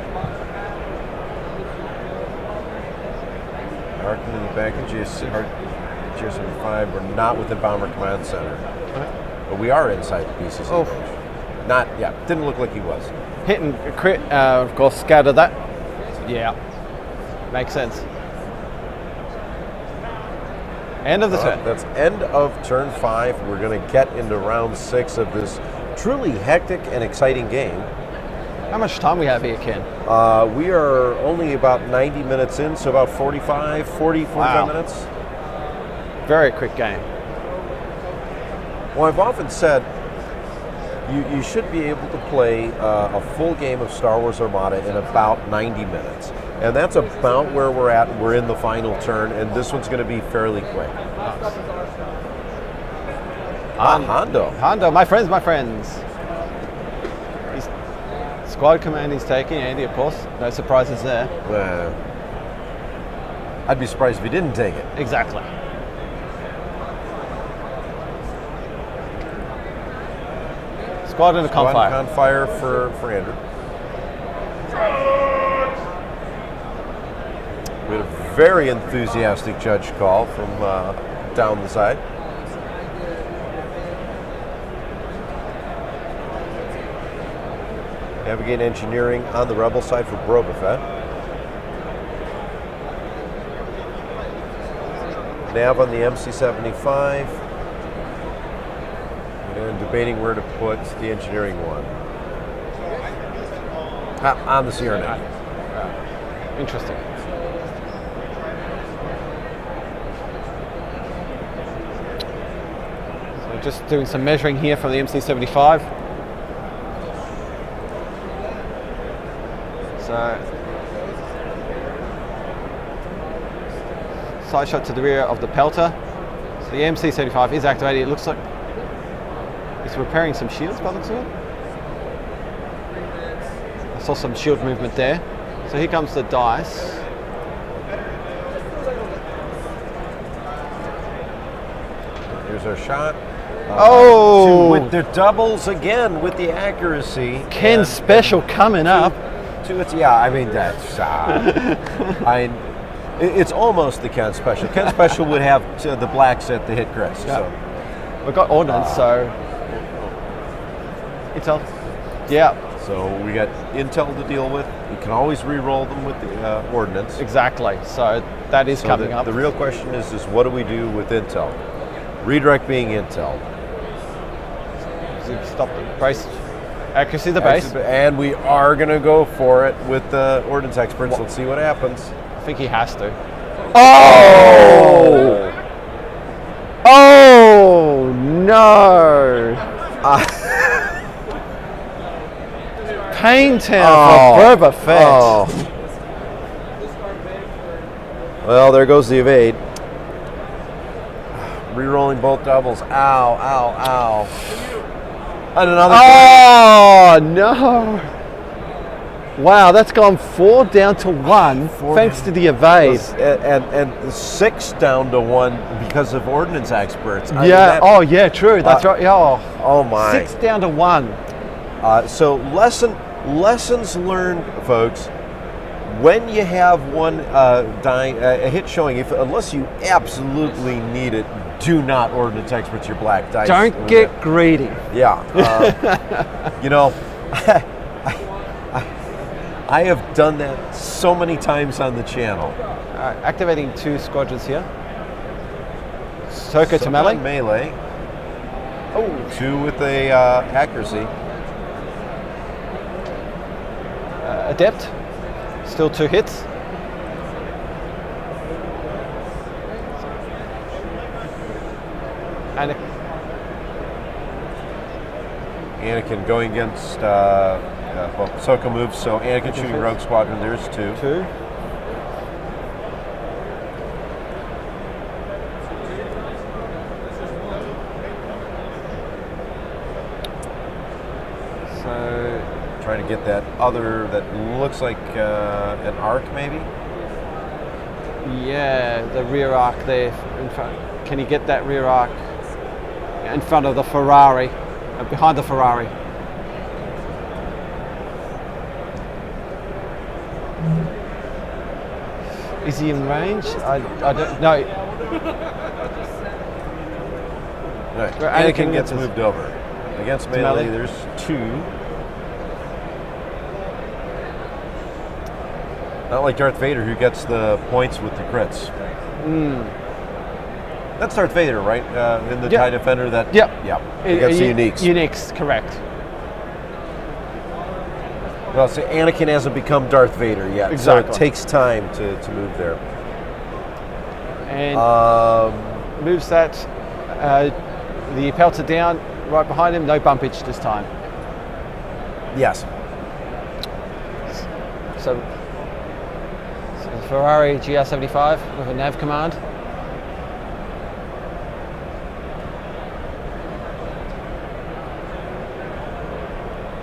Arcing in the back of GS75. We're not with the Bomber Command Center. But we are inside the BCC. Oh. Not, didn't look like he was. Hit and crit, of course, scatter that. Yeah. Makes sense. End of the turn. That's end of turn 5. We're going to get into round 6 of this truly hectic and exciting game. How much time we have here, Ken? We are only about 90 minutes in, so about 45 minutes. Very quick game. Well, I've often said you should be able to play a full game of Star Wars Armada in about 90 minutes. And that's about where we're at. We're in the final turn, and this one's going to be fairly quick. Hondo. Hondo, my friends. Squad command he's taking, Andy, of course. No surprises there. I'd be surprised if he didn't take it. Exactly. Squad and a confire. Confire for Andrew. We had a very enthusiastic judge call from down the side. navigate engineering on the Rebel side for Boba Fett. Nav on the MC-75. And debating where to put the engineering one. On the CRNAV. Interesting. So just doing some measuring here from the MC-75. So, side shot to the rear of the Pelter. So the MC-75 is activated. It looks like it's repairing some shields by the looks of it. I saw some shield movement there. So here comes the dice. Here's our shot. Oh! With the doubles again with the accuracy. Ken And- Special coming up. Yeah, I mean that's. It's almost the Ken Special. Ken Special would have the black set the hit crest. Yeah. So We've got ordnance, so intel. Yeah, So we got intel to deal with. You can always re-roll them with the ordnance. exactly. So that is So coming up. the real question is what do we do with intel? Redirect being intel. Stop the brace. Accuracy of the base. And we are going to go for it with the ordnance experts. Let's see what happens. I think he has to. Oh! Oh no! Pain Town for Boba Fett. Oh. Well, there goes the evade. Re-rolling both doubles. Ow, ow, ow. And another. Oh no! Wow, that's gone 4 down to 1 thanks to the evade. And 6 down to 1 because of ordnance experts. I mean, Yeah. that- Oh yeah, true. That's right. Yeah. Oh my. 6 down to 1. So lessons learned, folks. When you have one dying, a hit showing, unless you absolutely need it, do not ordnance experts your black dice. Don't get greedy. Yeah. You know, I have done that so many times on the channel. Activating 2 squadrons here. Circuit to melee. Melee. Oh, 2 with a accuracy. Adept. Still 2 hits. And Anakin going against Ahsoka moves, so Anakin shooting Rogue Squadron. There's 2. 2. So Trying to get that other that looks like an arc, maybe. yeah, the rear arc there in front. Can you get that rear arc in front of the Ferrari, behind the Ferrari? Is he in range? I don't know. Right. Where Anakin Anakin gets is- moved over. Against melee. melee, there's 2. Not like Darth Vader, who gets the points with the crits. That's Darth Vader, right? In the Yep. TIE Defender, that. Yep. Yeah. Against the uniques. Uniques, correct. Well, so Anakin hasn't become Darth Vader yet, Exactly. so it takes time to move there. And Um, moves that. The pelter down, right behind him. No bumpage this time. yes. So Ferrari GR75 with a nav command.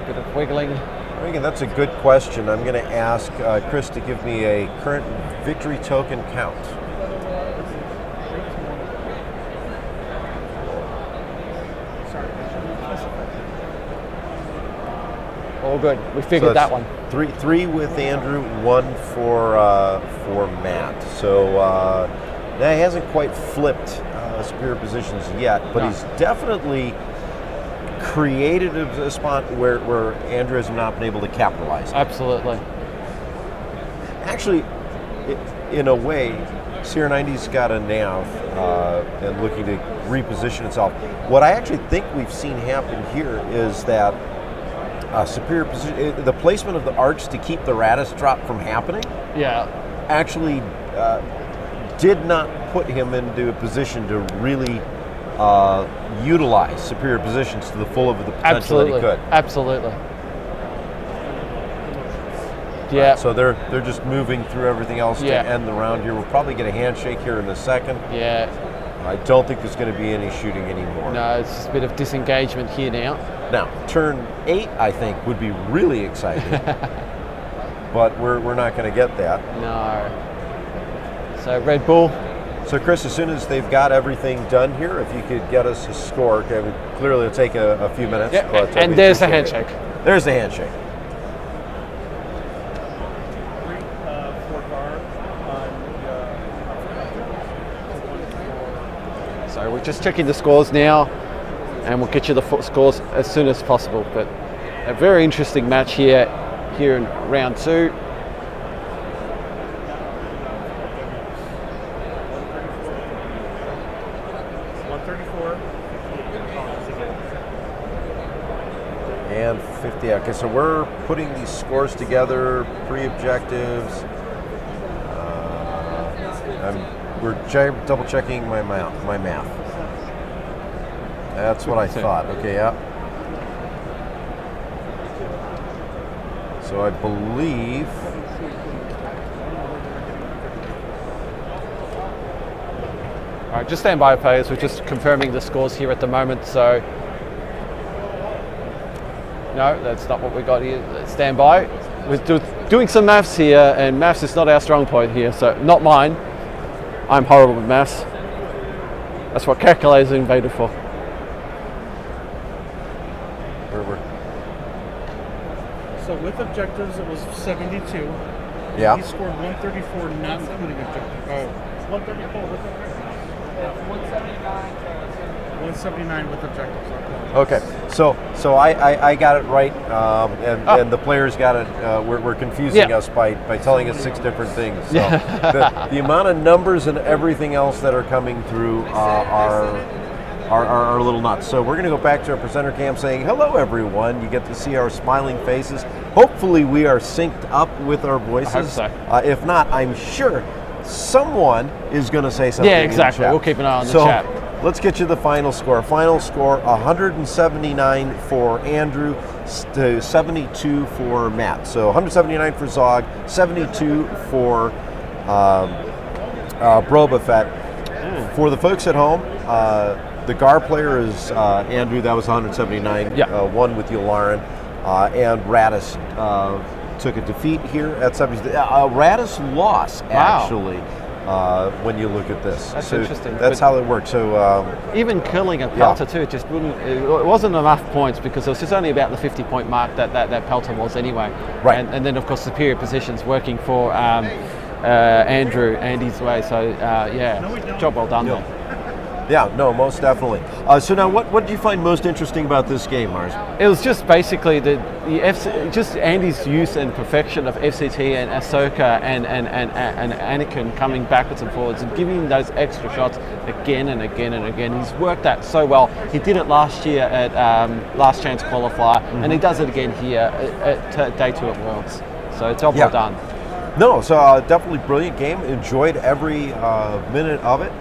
Bit of wiggling. I think that's a good question. I'm going to ask Chris to give me a current victory token count. All good. We figured that one. Three with Andrew, 1 for Matt. So now he hasn't quite flipped superior positions yet, but No. he's definitely created a spot where Andrew has not been able to capitalize. Absolutely. Actually, in a way, CR90's got a nav and looking to reposition itself. What I actually think we've seen happen here is that superior position, the placement of the arcs to keep the Radis drop from happening, actually did not put him into a position to really utilize superior positions to the full of the potential that he could. Absolutely. Yeah. So they're just moving through everything else to end the round here. We'll probably get a handshake here in a second. Yeah. I don't think there's going to be any shooting anymore. No, it's just a bit of disengagement here now. Now, turn 8, I think, would be really exciting. But we're not going to get that. No. So Red Bull. So Chris, as soon as they've got everything done here, if you could get us a score, clearly it'll take a few minutes. Yeah, but and there's the handshake. There's the handshake. So we're just checking the scores now, and we'll get you the scores as soon as possible. But a very interesting match here in round 2. And 50. Okay, so we're putting these scores together, pre-objectives. We're double checking my math. That's what I thought. Okay, yeah. So I believe. All right, just stand by, players. We're just confirming the scores here at the moment. So, no, that's not what we got here. Stand by. We're doing some maths here, and maths is not our strong point here. So, not mine. I'm horrible with maths. That's what calculators are invented for. So with objectives, it was 72. Yeah. He scored 134, not including objectives. 134 with objectives. 179 with objectives. Okay, so I got it right, and the players got it. We're confusing us by telling us 6 different things. So the amount of numbers and everything else that are coming through are a little nuts. So we're going to go back to our presenter cam saying hello, everyone. You get to see our smiling faces. Hopefully, we are synced up with our voices. I hope so. If not, I'm sure someone is going to say something. Yeah, exactly. We'll keep an eye on the chat. Let's get you the final score. Final score, 179 for Andrew to 72 for Matt. So 179 for Zog, 72 for Brobafett. For the folks at home, the GAR player is Andrew. That was 179. One with Yularen. And Radis took a defeat here at 70. Radis lost, actually. When you look at this. That's so interesting. That's how it works. So even killing a Pelter too, it just wouldn't. It wasn't enough points because it was just only about the 50-point mark that Pelter was anyway. Right. And then of course superior positions working for Andy's way. So job well done there. Yeah, no, most definitely. So now, what did you find most interesting about this game, Mars? It was just basically just Andy's use and perfection of FCT and Ahsoka and Anakin coming backwards and forwards and giving those extra shots again and again and again. He's worked that so well. He did it last year at Last Chance Qualifier, and he does it again here at Day 2 at Worlds. So job well done. No, so definitely brilliant game. Enjoyed every minute of it.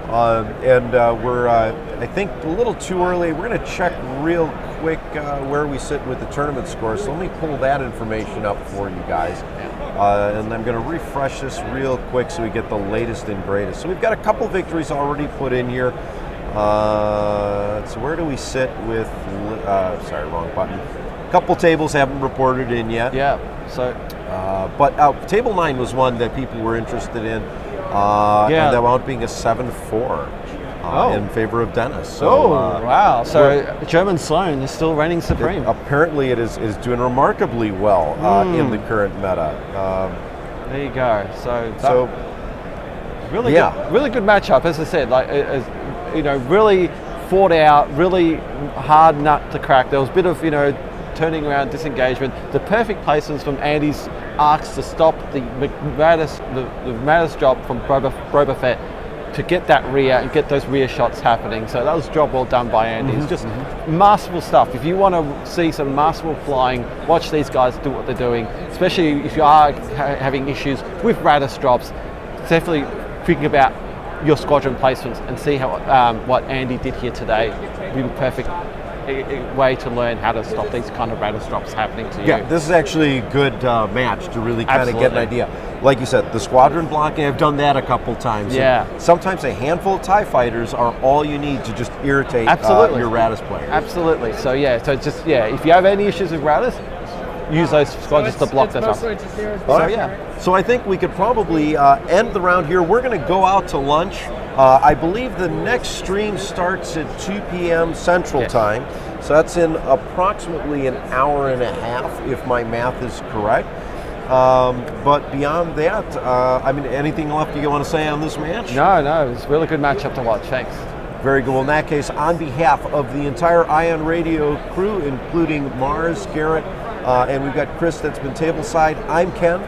We're, I think, a little too early. We're going to check real quick where we sit with the tournament score. So let me pull that information up for you guys. And I'm going to refresh this real quick so we get the latest and greatest. So we've got a couple victories already put in here. So where do we sit with, sorry, wrong button. A couple tables haven't reported in yet. Yeah, so. But table 9 was one that people were interested in. And that wound up being a 7-4 in favor of Dennis. So, wow. So German Sloan is still reigning supreme. Apparently it is doing remarkably well in the current meta. There you go. Really good matchup, as I said. Like, really fought out, really hard nut to crack. There was a bit of, turning around, disengagement. The perfect places from Andy's arcs to stop the Mattis job from Boba Fett to get that rear and get those rear shots happening. So that was a job well done by Andy. It's just masterful stuff. If you want to see some masterful flying, watch these guys do what they're doing, especially if you are having issues with Raddus drops. Definitely thinking about your squadron placements and see how what Andy did here today. Be the perfect way to learn how to stop these kind of Raddus drops happening to you. Yeah, this is actually a good match to really kind of get an idea. Like you said, the squadron blocking, I've done that a couple times. Yeah. And sometimes a handful of TIE fighters are all you need to just irritate your Raddus players. Absolutely. So if you have any issues with Raddus, use those squadrons to block them up. So I think we could probably end the round here. We're going to go out to lunch. I believe the next stream starts at 2 p.m. Central Time. So that's in approximately an hour and a half, if my math is correct. But beyond that, anything left you want to say on this match? No, it's a really good matchup to watch. Thanks. Very good. Well, in that case, on behalf of the entire Ion Radio crew, including Mars, Garrett, and we've got Chris that's been tableside, I'm Ken.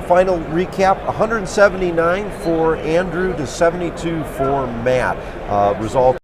Final recap, 179 for Andrew to 72 for Matt. Result